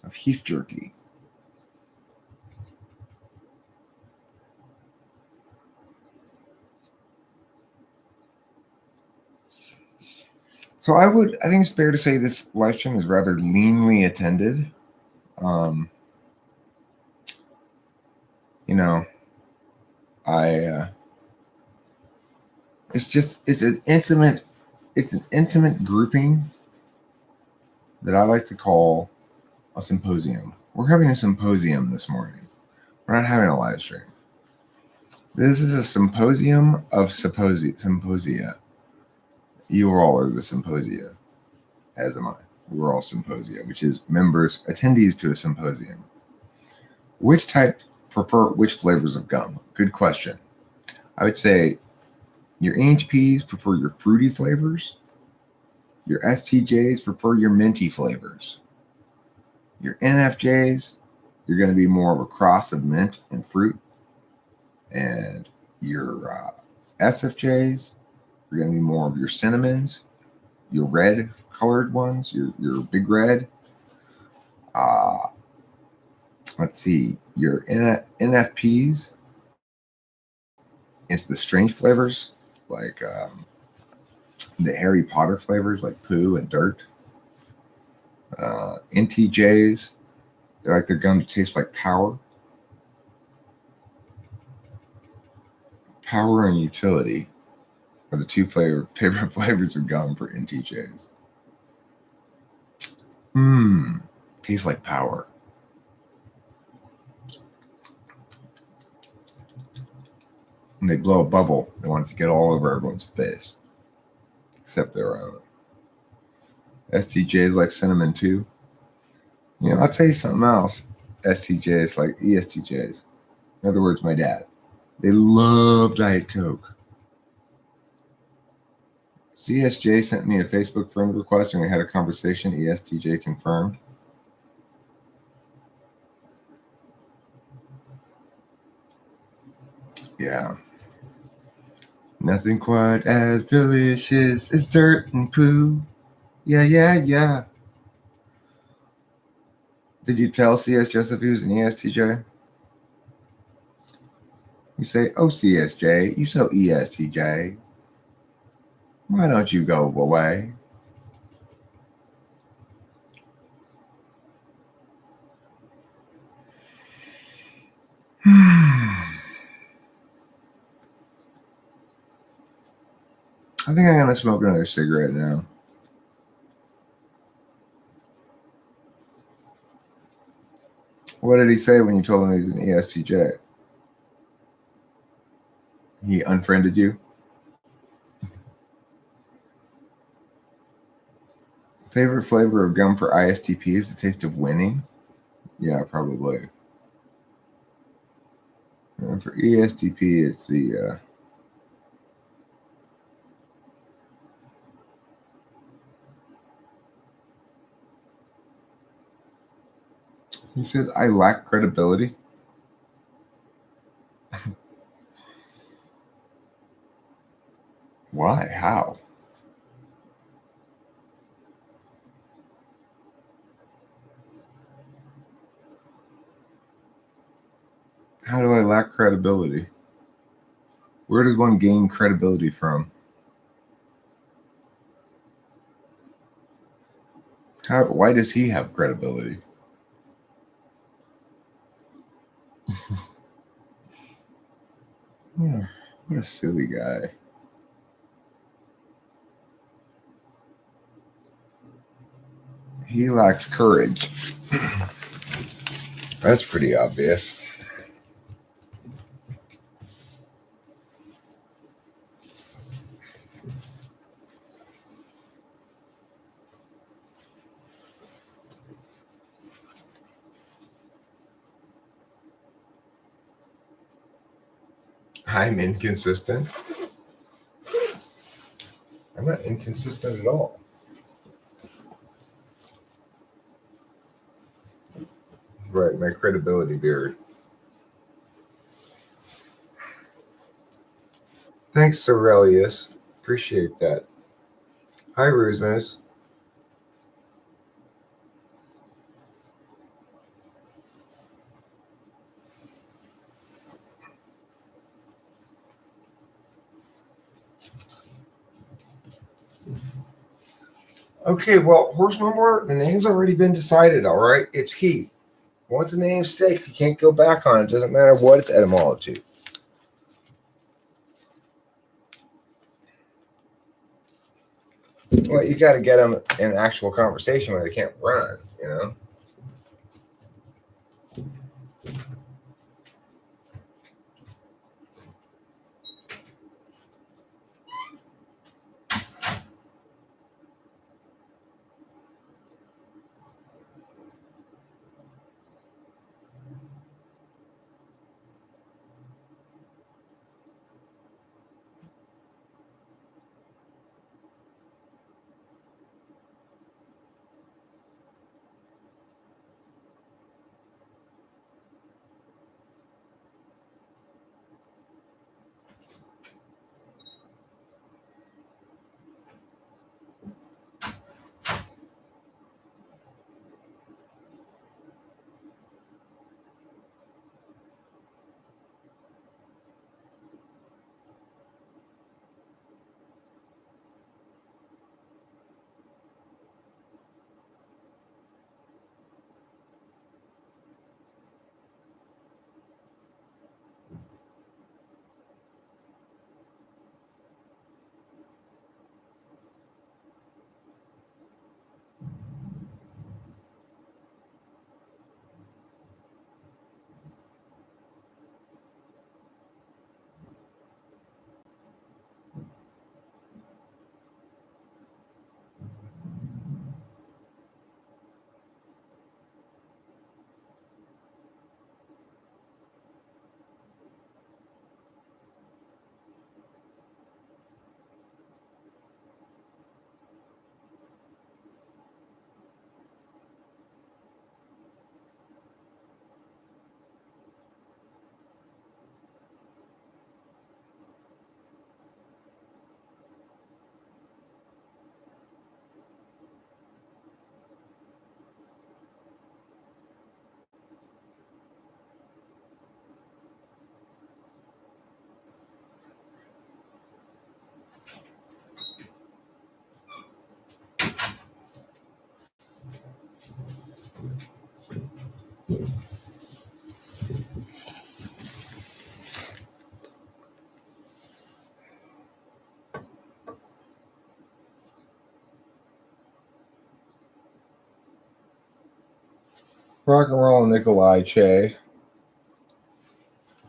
Of beef jerky. So I think it's fair to say this live stream is rather leanly attended. It's an intimate grouping that I like to call a symposium. We're having a symposium this morning. We're not having a live stream. This is a symposium of symposia. You all are the symposia, as am I. We're all symposia, which is attendees to a symposium. Which type prefer which flavors of gum? Good question. I would say your NHPs prefer your fruity flavors. Your STJs prefer your minty flavors. Your NFJs, you're going to be more of a cross of mint and fruit. And your SFJs, you're going to be more of your cinnamons, your red colored ones, your big red. Let's see, your NFPs, it's the strange flavors like the Harry Potter flavors like poo and dirt. NTJs, they like their gum to taste like power. Power and utility are the two favorite flavors of gum for NTJs. Tastes like power. When they blow a bubble, they want it to get all over everyone's face, except their own. STJs like cinnamon too. I'll tell you something else. STJs like ESTJs. In other words, my dad. They love Diet Coke. CSJ sent me a Facebook friend request and we had a conversation. ESTJ confirmed. Yeah. Nothing quite as delicious as dirt and poo. Yeah, yeah, yeah. Did you tell CS Joseph he was an ESTJ? You say, oh, CSJ, you so ESTJ. Why don't you go away? I think I'm going to smoke another cigarette now. What did he say when you told him he was an ESTJ? He unfriended you? Favorite flavor of gum for ISTP is the taste of winning? Yeah, probably. And for ESTP, it's the... He says, I lack credibility. Why? How? How do I lack credibility? Where does one gain credibility from? Why does he have credibility? What a silly guy. He lacks courage. That's pretty obvious. I'm inconsistent. I'm not inconsistent at all. Right, my credibility beard. Thanks, Aurelius. Appreciate that. Hi, Rusmus. Okay, well, horse number, the name's already been decided, all right? It's Heath. Once a name sticks, you can't go back on it. Doesn't matter what its etymology. Well, you got to get them in actual conversation where they can't run, you know? Rock and roll Nikolai Che.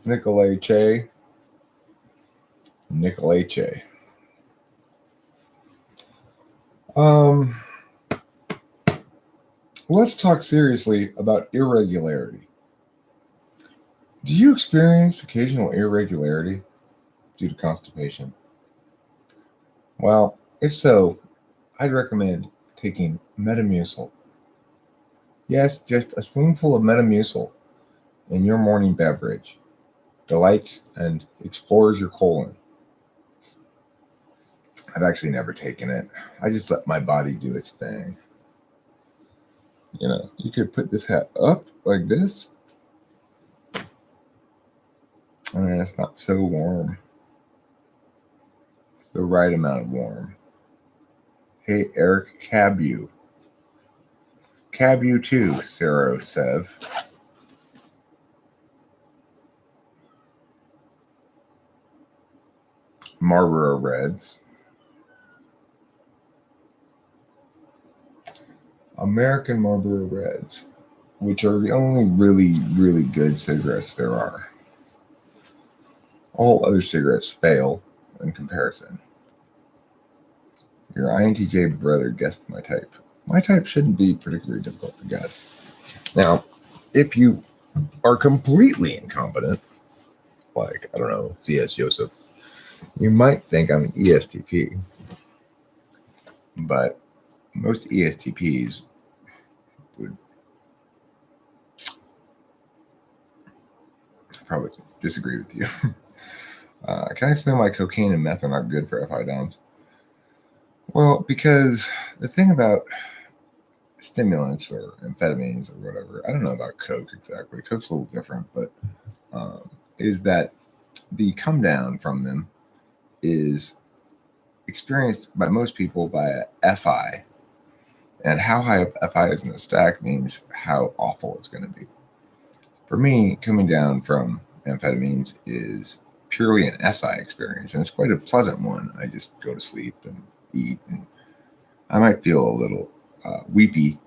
Nikolai Che. Nikolai Che. Let's talk seriously about irregularity. Do you experience occasional irregularity due to constipation? Well, if so, I'd recommend taking Metamucil. Yes, just a spoonful of Metamucil in your morning beverage delights and explores your colon. I've actually never taken it. I just let my body do its thing. You know, you could put this hat up like this, and then it's not so warm. It's the right amount of warm. Hey, Eric Cabu. Cabu too, Sero Sev. Marlboro Reds. American Marlboro Reds, which are the only really, really good cigarettes there are. All other cigarettes fail in comparison. Your INTJ brother guessed my type. My type shouldn't be particularly difficult to guess. Now, if you are completely incompetent, like, I don't know, C.S. Joseph, you might think I'm an ESTP. But most ESTPs would probably disagree with you. Can I explain why cocaine and meth are not good for FI DOMs? Well, because the thing about stimulants or amphetamines or whatever, I don't know about Coke exactly. Coke's a little different, but is that the come down from them is experienced by most people by a FI. And how high up FI is in the stack means how awful it's going to be. For me, coming down from amphetamines is purely an SI experience, and it's quite a pleasant one. I just go to sleep and eat, and I might feel a little weepy,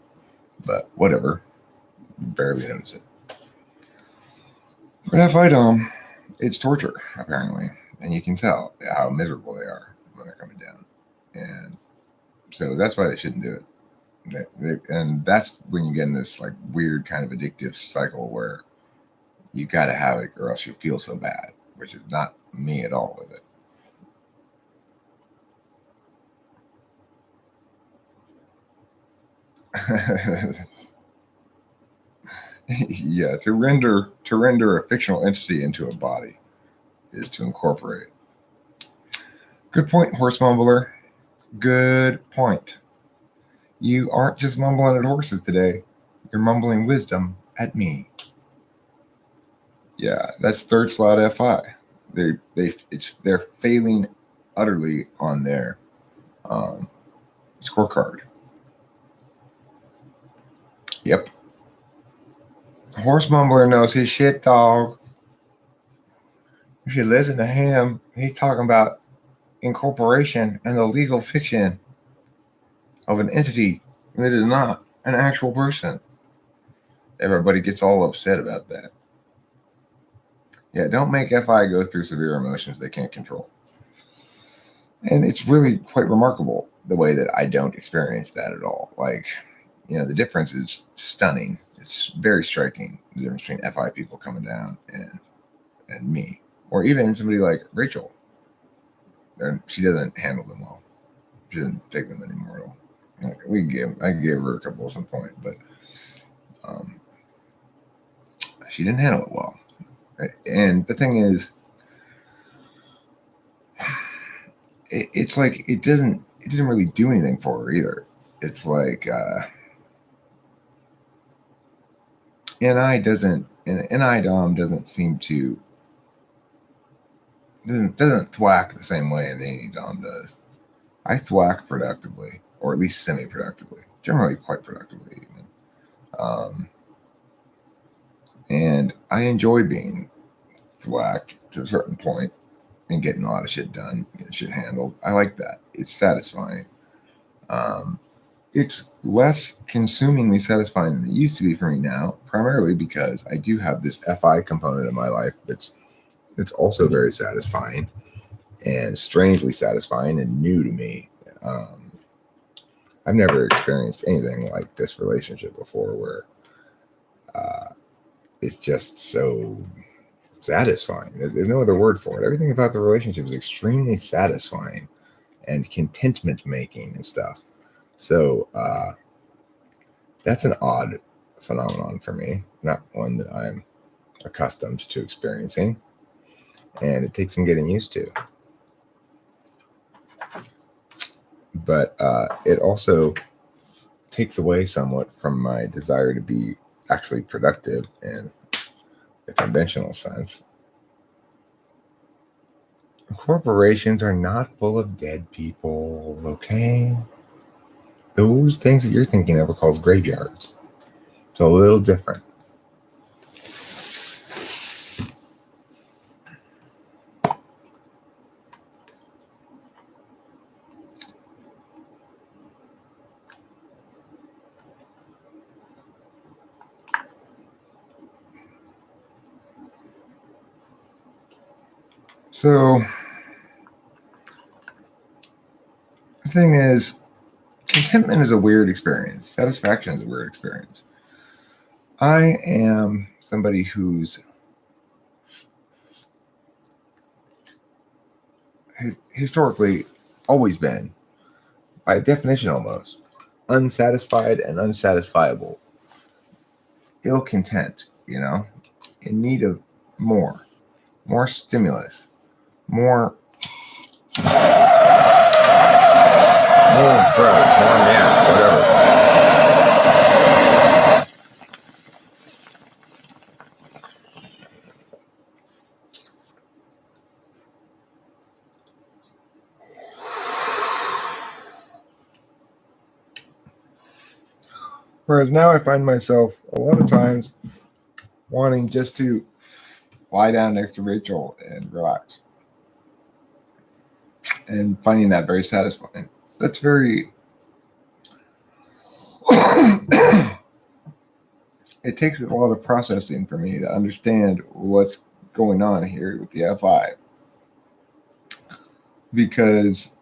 but whatever. Barely notice it. For an FI DOM, it's torture, apparently, and you can tell how miserable they are when they're coming down. And so that's why they shouldn't do it. And that's when you get in this like weird kind of addictive cycle where you got to have it or else you feel so bad, which is not me at all with it. Yeah, to render a fictional entity into a body is to incorporate. Good point, horse mumbler. Good point. You aren't just mumbling at horses today. You're mumbling wisdom at me. Yeah, that's third slot FI. They're failing utterly on their scorecard. Yep. Horse mumbler knows his shit, dog. You should listen to him. He's talking about incorporation and the legal fiction of an entity that is not an actual person. Everybody gets all upset about that. Yeah, don't make FI go through severe emotions they can't control. And it's really quite remarkable the way that I don't experience that at all. Like, you know, the difference is stunning. It's very striking, the difference between FI people coming down and me. Or even somebody like Rachel. She doesn't handle them well. She doesn't take them anymore at all. Like I gave her a couple at some point, but she didn't handle it well. And the thing is, it's like it didn't really do anything for her either. It's like NI DOM doesn't seem to doesn't thwack the same way an any DOM does. I thwack productively, or at least semi-productively, generally quite productively even. And I enjoy being thwacked to a certain point and getting a lot of shit done, getting shit handled. I like that. It's satisfying. it's less consumingly satisfying than it used to be for me now, primarily because I do have this FI component in my life that's also very satisfying and strangely satisfying and new to me. I've never experienced anything like this relationship before, where it's just so satisfying. There's no other word for it. Everything about the relationship is extremely satisfying and contentment making and stuff. So that's an odd phenomenon for me, not one that I'm accustomed to experiencing, and it takes some getting used to. But it also takes away somewhat from my desire to be actually productive in the conventional sense. Corporations are not full of dead people, okay? Those things that you're thinking of are called graveyards. It's a little different. So the thing is, contentment is a weird experience. Satisfaction is a weird experience. I am somebody who's historically always been, by definition almost, unsatisfied and unsatisfiable, ill content, in need of more stimulus, more drugs, whatever. Whereas now I find myself a lot of times wanting just to lie down next to Rachel and relax, and finding that very satisfying. That's very it takes a lot of processing for me to understand what's going on here with the FI, because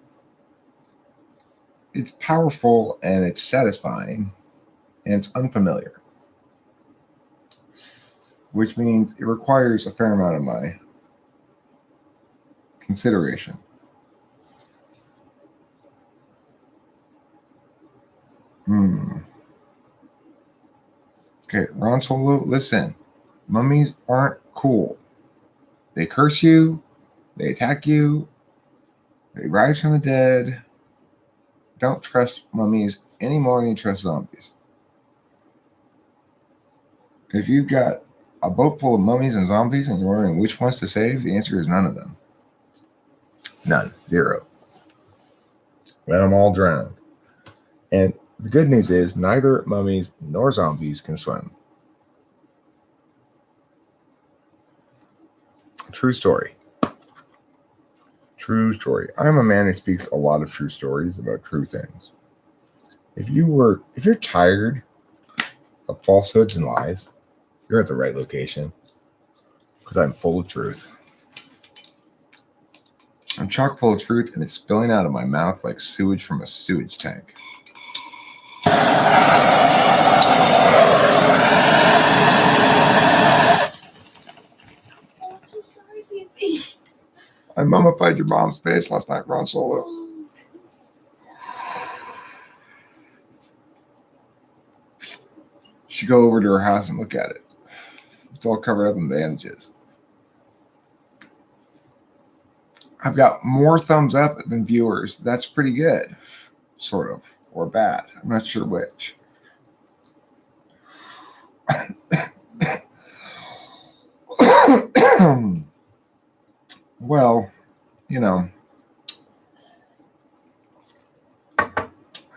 it's powerful and it's satisfying and it's unfamiliar, which means it requires a fair amount of my consideration. Okay, Ron Solo, listen. Mummies aren't cool. They curse you, they attack you, they rise from the dead. Don't trust mummies any more than you trust zombies. If you've got a boat full of mummies and zombies and you're wondering which ones to save, the answer is none of them. None. Zero. Let them all drown. And the good news is neither mummies nor zombies can swim. True story. True story. I'm a man who speaks a lot of true stories about true things. If you're tired of falsehoods and lies, you're at the right location, because I'm full of truth. I'm chock full of truth, and it's spilling out of my mouth like sewage from a sewage tank. I'm so sorry, baby. I mummified your mom's face last night, Ron Solo. You should go over to her house and look at it. It's all covered up in bandages. I've got more thumbs up than viewers. That's pretty good, sort of, or bad. I'm not sure which. Well,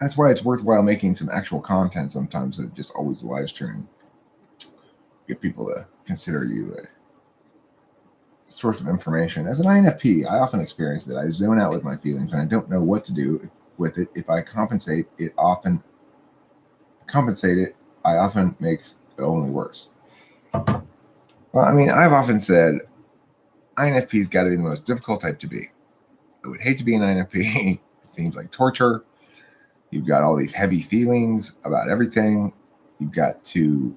that's why it's worthwhile making some actual content sometimes, of just always live streaming. Get people to consider you a source of information. As an INFP, I often experience that I zone out with my feelings and I don't know what to do with it. If I compensate, it often compensate it, I often makes it only worse. Well, I mean, I've often said INFP's got to be the most difficult type to be. I would hate to be an INFP. It seems like torture. You've got all these heavy feelings about everything. You've got to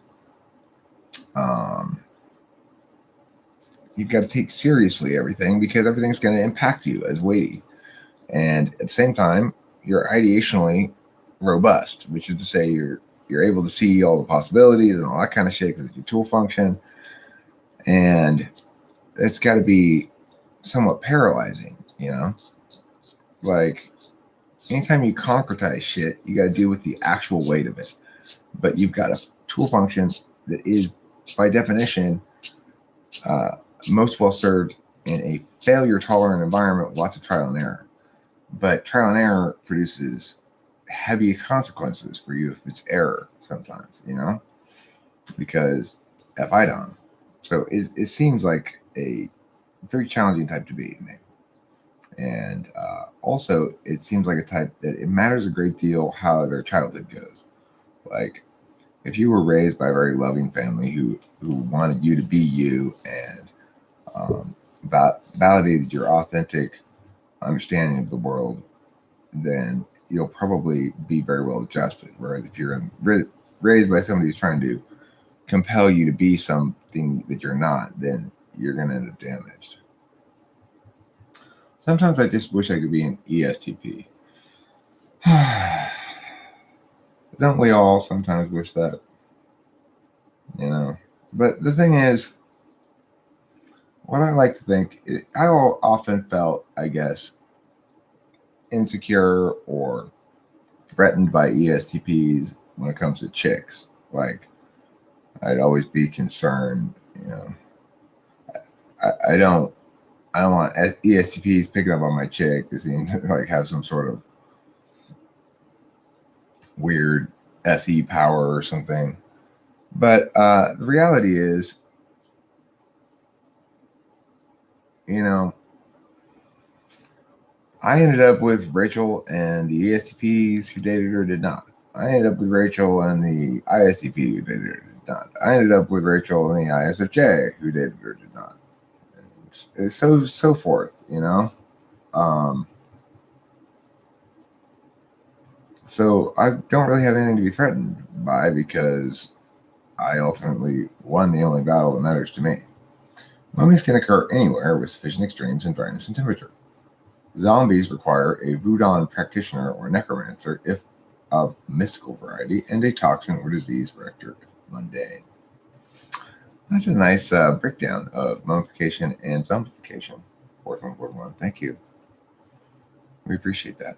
take seriously everything because everything's going to impact you as weighty. And at the same time, you're ideationally robust, which is to say you're able to see all the possibilities and all that kind of shit because it's your tool function. And it's got to be somewhat paralyzing, you know? Like, anytime you concretize shit, you got to deal with the actual weight of it. But you've got a tool function that is, by definition, most well served in a failure tolerant environment with lots of trial and error. But trial and error produces heavy consequences for you if it's error sometimes, you know, because FIDOM. So it seems like a very challenging type to be to me. And also, it seems like a type that it matters a great deal how their childhood goes. Like, if you were raised by a very loving family who wanted you to be you and validated your authentic understanding of the world, then you'll probably be very well adjusted. Whereas if you're raised by somebody who's trying to compel you to be something that you're not, then you're going to end up damaged. Sometimes I just wish I could be an ESTP. Don't we all sometimes wish that? You know? But the thing is, what I like to think, I often felt, I guess, insecure or threatened by ESTPs when it comes to chicks. Like, I'd always be concerned, you know. I don't want ESTPs picking up on my chick to seem to like have some sort of weird SE power or something. But the reality is, you know, I ended up with Rachel and the ESTPs who dated her did not. I ended up with Rachel and the ISTP who dated her did not. I ended up with Rachel and the ISFJ who dated her did not. And so forth, you know. So I don't really have anything to be threatened by because I ultimately won the only battle that matters to me. Mummies can occur anywhere with sufficient extremes in dryness and temperature. Zombies require a Voodoo practitioner or necromancer if of mystical variety, and a toxin or disease vector if mundane. That's a nice breakdown of mummification and zombification. 4141, thank you. We appreciate that.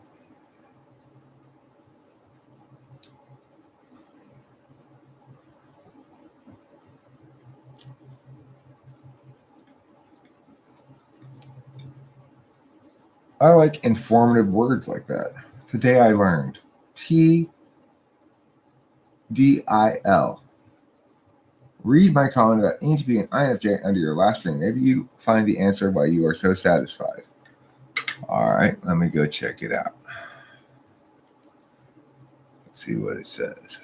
I like informative words like that. Today I learned TDIL. Read my comment about ENTP and INFJ under your last stream. Maybe you find the answer why you are so satisfied. All right, let me go check it out. Let's see what it says.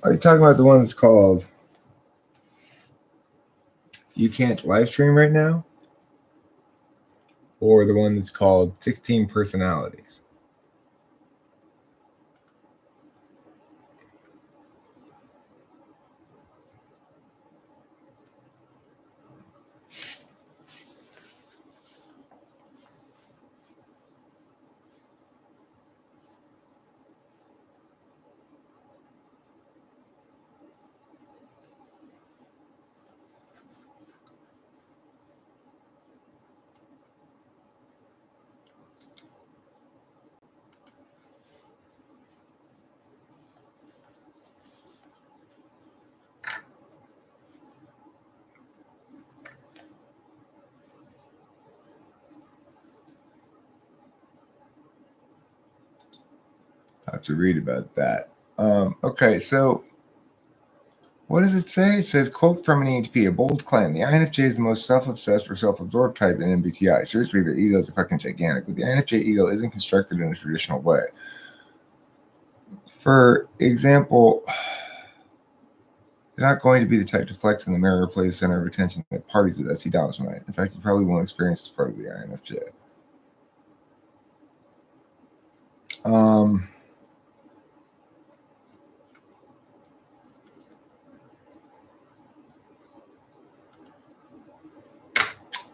Are you talking about the one that's called You Can't Live Stream Right Now? Or the one that's called 16 Personalities? I have to read about that. Okay, so What does it say? It says, quote from an EHP, a bold claim. The INFJ is the most self-obsessed or self-absorbed type in MBTI. Seriously, their egos are fucking gigantic, but the INFJ ego isn't constructed in a traditional way. For example, they're not going to be the type to flex in the mirror or play the center of attention at parties that SC Dollars might. In fact, you probably won't experience this part of the INFJ.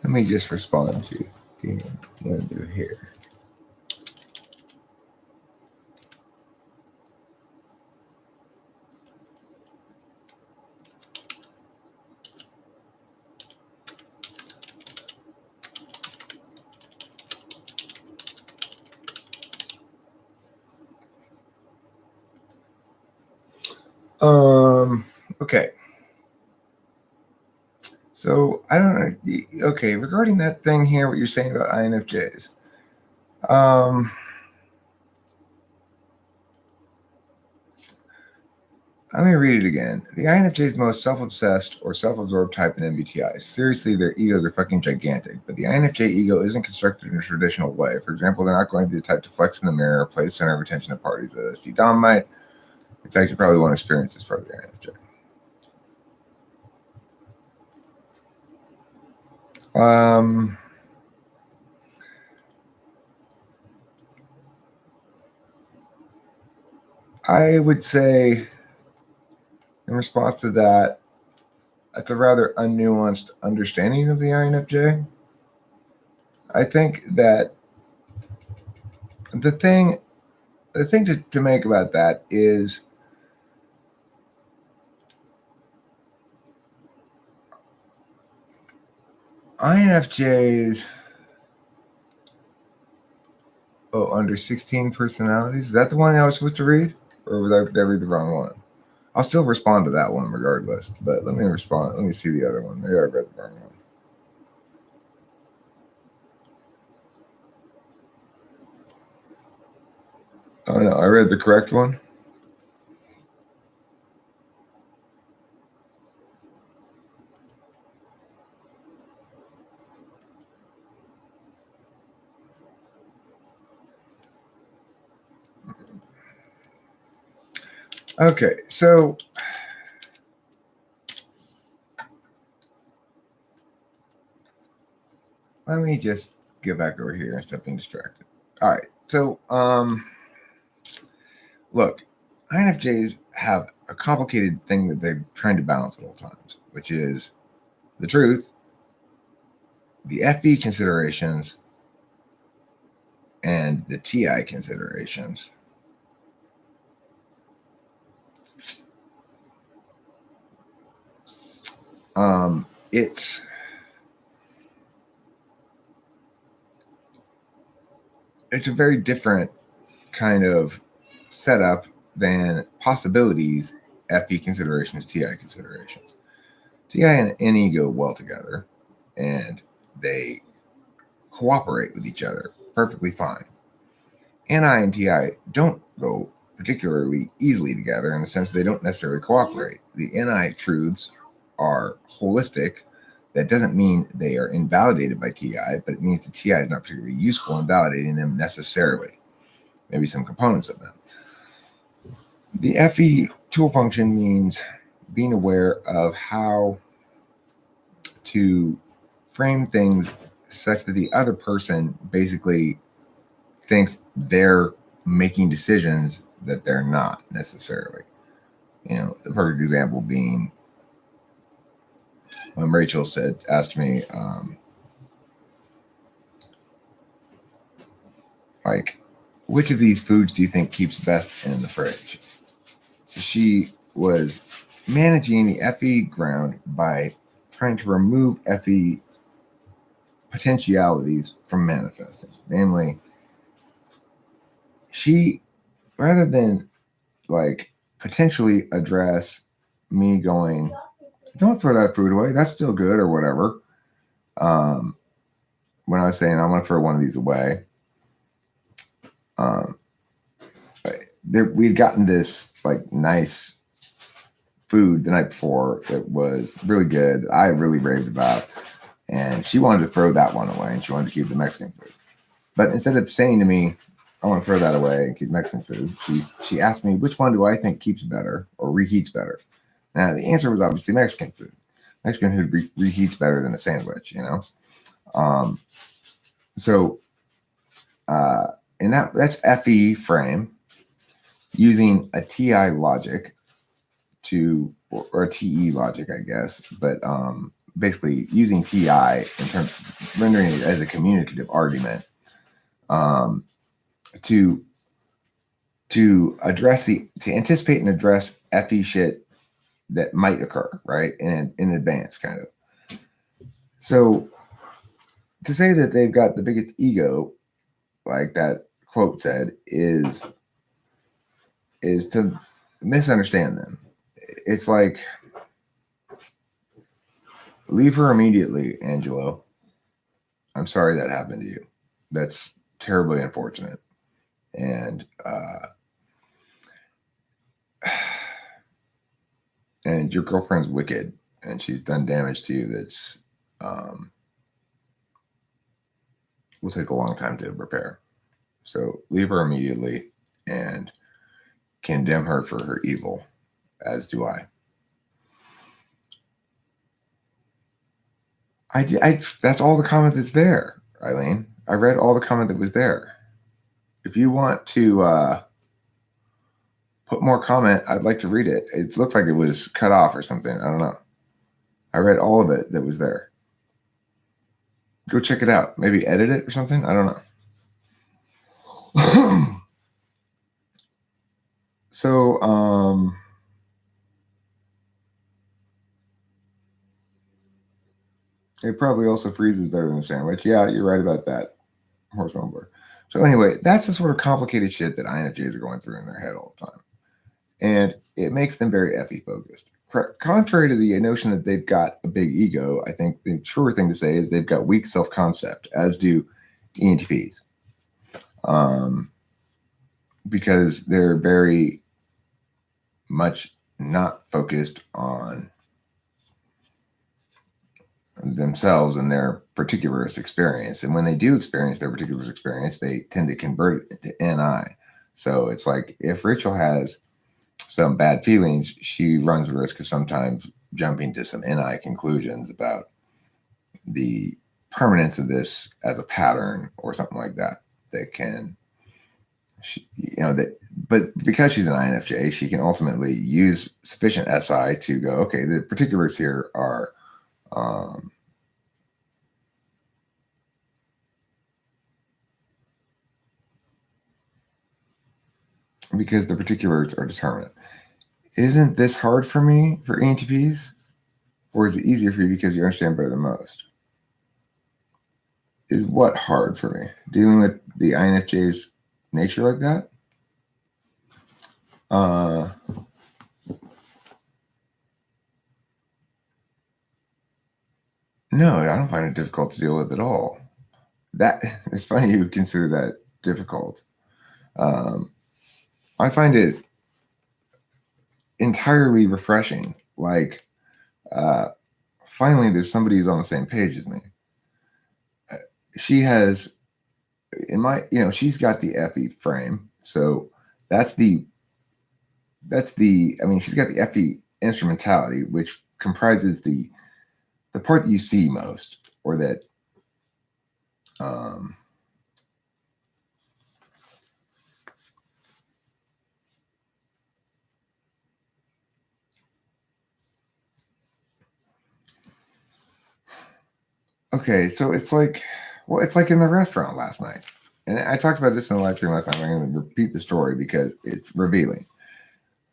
Let me just respond to what I'm going to do here. Okay. So I don't know. Okay, regarding that thing here, what you're saying about INFJs. Let me read it again. The INFJ is the most self-obsessed or self-absorbed type in MBTI. Seriously, their egos are fucking gigantic, but the INFJ ego isn't constructed in a traditional way. For example, they're not going to be the type to flex in the mirror or play the center of attention at parties as ST Dom might. In fact, you probably won't experience this part of the INFJ. I would say, in response to that, that's a rather unnuanced understanding of the INFJ. I think that the thing to make about that is INFJs under 16 personalities. Is that the one I was supposed to read? Or did I read the wrong one? I'll still respond to that one regardless. But let me respond. Let me see the other one. Maybe I read the wrong one. Oh no, I read the correct one. Okay, so let me just get back over here and stop being distracted. All right, so look, INFJs have a complicated thing that they're trying to balance at all times, which is the truth, the FE considerations, and the TI considerations. It's a very different kind of setup than possibilities, FE considerations, TI considerations. TI and NE go well together, and they cooperate with each other perfectly fine. NI and TI don't go particularly easily together in the sense they don't necessarily cooperate. The NI truths are holistic. That doesn't mean they are invalidated by TI, but it means the TI is not particularly useful in validating them necessarily. Maybe some components of them. The FE tool function means being aware of how to frame things such that the other person basically thinks they're making decisions that they're not necessarily. You know, the perfect example being when Rachel asked me, like, which of these foods do you think keeps best in the fridge? She was managing the FE ground by trying to remove FE potentialities from manifesting. Namely, she, rather than like potentially address me going, don't throw that food away, that's still good or whatever. When I was saying I'm going to throw one of these away, we'd gotten this like nice food the night before that was really good, that I really raved about, and she wanted to throw that one away, and she wanted to keep the Mexican food. But instead of saying to me, I want to throw that away and keep Mexican food, she asked me, which one do I think keeps better or reheats better? Now, the answer was obviously Mexican food. Mexican food reheats better than a sandwich, you know? So, and that's FE frame using a TI logic or a TE logic, I guess, but basically using TI in terms of rendering it as a communicative argument to anticipate and address FE shit that might occur, right? In advance, kind of. So to say that they've got the biggest ego, like that quote said, is to misunderstand them. It's like, leave her immediately, Angelo. I'm sorry that happened to you. That's terribly unfortunate. And and your girlfriend's wicked, and she's done damage to you that's will take a long time to repair. So leave her immediately and condemn her for her evil, as do I. That's all the comment that's there, Eileen. I read all the comment that was there. If you want to put more comment, I'd like to read it. It looks like it was cut off or something. I don't know. I read all of it that was there. Go check it out. Maybe edit it or something. I don't know. So, it probably also freezes better than a sandwich. Yeah, you're right about that. Horse mumbler. So anyway, that's the sort of complicated shit that INFJs are going through in their head all the time. And it makes them very FE focused. Contrary to the notion that they've got a big ego, I think the truer thing to say is they've got weak self-concept, as do ENTPs. Because they're very much not focused on themselves and their particularist experience. And when they do experience their particularist experience, they tend to convert it to NI. So it's like, if Rachel has some bad feelings, she runs the risk of sometimes jumping to some NI conclusions about the permanence of this as a pattern or something like that. That can, but because she's an INFJ, she can ultimately use sufficient SI to go, okay, the particulars here are because the particulars are determinate. Isn't this hard for me for ENTPs? Or is it easier for you because you understand better than most? Is what hard for me? Dealing with the INFJ's nature like that? No, I don't find it difficult to deal with at all. It's funny you consider that difficult. I find it entirely refreshing. Like, finally, there's somebody who's on the same page as me. She has, she's got the FE frame. So she's got the FE instrumentality, which comprises the part that you see most, or that okay, so it's like in the restaurant last night. And I talked about this in the live stream last night. I'm going to repeat the story because it's revealing.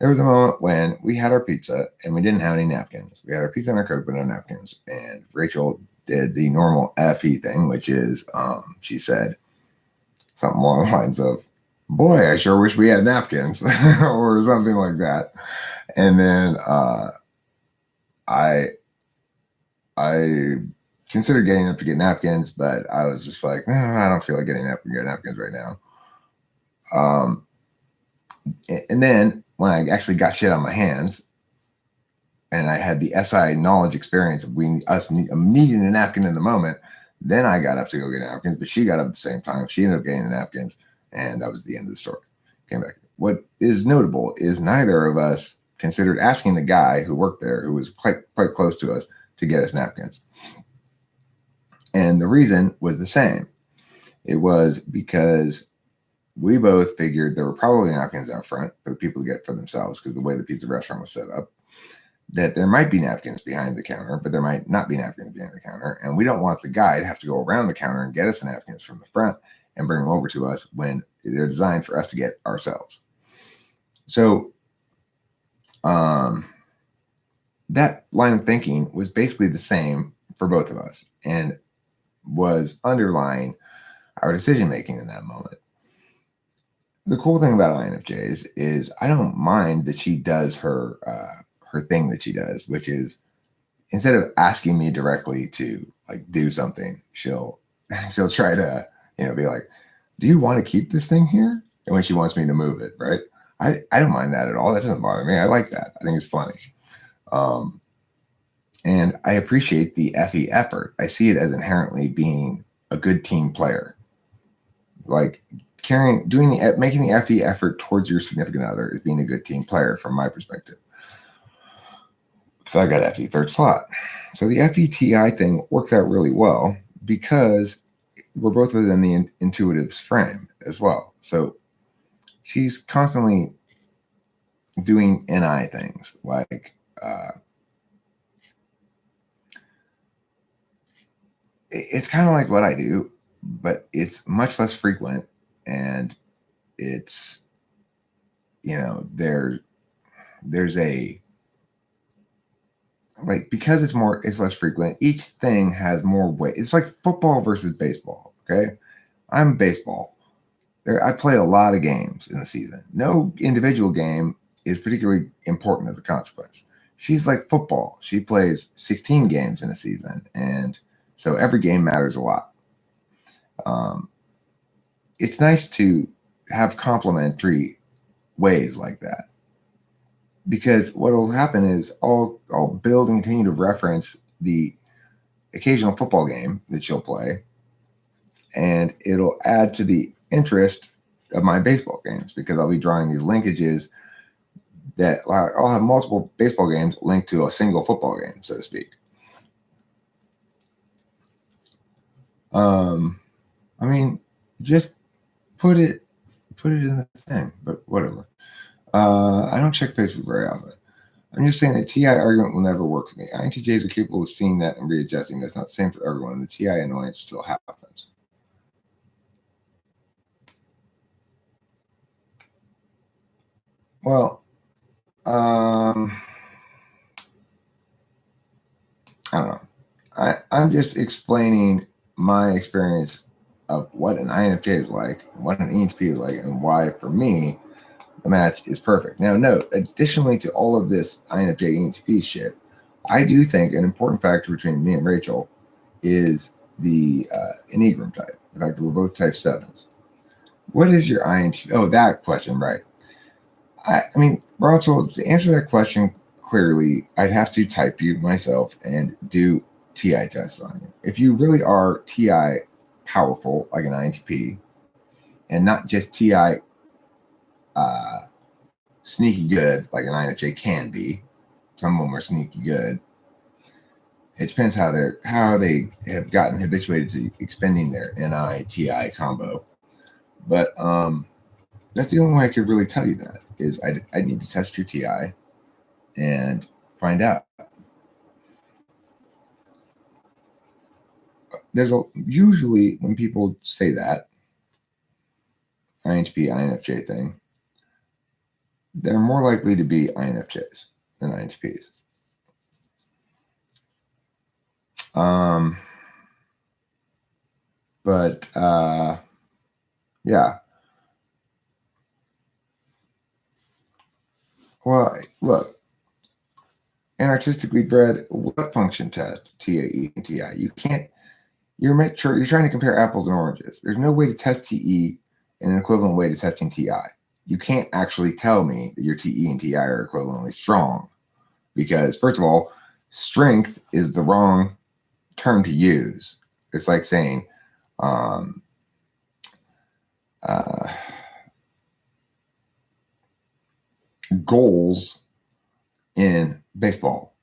There was a moment when we had our pizza and we didn't have any napkins. We had our pizza and our Coke, but no napkins. And Rachel did the normal FE thing, which is she said something along the lines of, boy, I sure wish we had napkins or something like that. And then I considered getting up to get napkins, but I was just like, no, I don't feel like getting napkins right now. And then when I actually got shit on my hands, and I had the SI knowledge experience of needing a napkin in the moment. Then I got up to go get napkins, but she got up at the same time. She ended up getting the napkins, and that was the end of the story. Came back. What is notable is neither of us considered asking the guy who worked there, who was quite close to us, to get us napkins. And the reason was the same. It was because we both figured there were probably napkins out front for the people to get for themselves, because the way the pizza restaurant was set up, that there might be napkins behind the counter, but there might not be napkins behind the counter. And we don't want the guy to have to go around the counter and get us the napkins from the front and bring them over to us when they're designed for us to get ourselves. So that line of thinking was basically the same for both of us and was underlying our decision making in that moment. The cool thing about INFJs is I don't mind that she does her thing that she does, which is instead of asking me directly to like do something, she'll try to, be like, do you want to keep this thing here? And when she wants me to move it, right? I don't mind that at all. That doesn't bother me. I like that. I think it's funny. And I appreciate the FE effort. I see it as inherently being a good team player. Like making the FE effort towards your significant other is being a good team player from my perspective. So I got FE third slot. So the FETI thing works out really well because we're both within the intuitive's frame as well. So she's constantly doing NI things like it's kind of like what I do, but it's much less frequent, and it's there's a like, because it's less frequent, each thing has more weight. It's like football versus baseball. Okay. I'm baseball. I play a lot of games in the season. No individual game is particularly important as a consequence. She's like football. She plays 16 games in a season. And so every game matters a lot. It's nice to have complementary ways like that, because what will happen is I'll build and continue to reference the occasional football game that she'll play, and it'll add to the interest of my baseball games, because I'll be drawing these linkages that I'll have multiple baseball games linked to a single football game, so to speak. I mean, just put it in the thing, but whatever. I don't check Facebook very often. I'm just saying that TI argument will never work for me. INTJs are capable of seeing that and readjusting. That's not the same for everyone. The TI annoyance still happens. Well, I don't know. I'm just explaining my experience of what an INFJ is like, what an ENTP is like, and why, for me, the match is perfect. Now, note, additionally to all of this INFJ ENTP shit, I do think an important factor between me and Rachel is the Enneagram type, the fact that we're both type 7s. What is your INTP? Oh, that question, right. I mean, Rachel, to answer that question clearly, I'd have to type you myself and do TI tests on you. If you really are TI powerful, like an INTP, and not just TI sneaky good, like an INFJ can be. Some of them are sneaky good. It depends how they have gotten habituated to expending their NI-TI combo. But that's the only way I could really tell you that, is I need to test your TI and find out. Usually when people say that INTP, INFJ thing, they're more likely to be INFJs than INTPs. But yeah. Well, look, and artistically bred, what function test TAE and TI? You can't. You're trying to compare apples and oranges. There's no way to test TE in an equivalent way to testing TI. You can't actually tell me that your TE and TI are equivalently strong. because first of all, strength is the wrong term to use. It's like saying goals in baseball,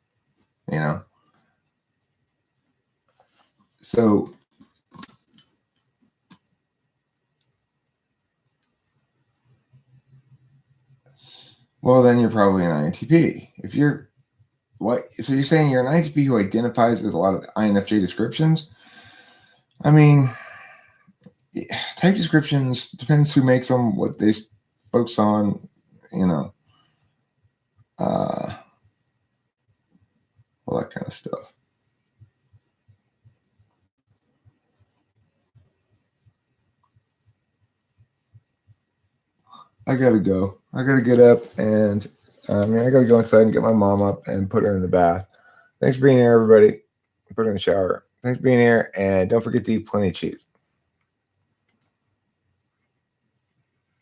you know? So well, then you're probably an INTP. If you're what? So you're saying you're an INTP who identifies with a lot of INFJ descriptions? I mean, type descriptions depends who makes them, what they focus on, you know, all that kind of stuff. I gotta go. I gotta get up and I gotta go inside and get my mom up and put her in the bath. Thanks for being here, everybody. Put her in the shower. Thanks for being here, and don't forget to eat plenty of cheese.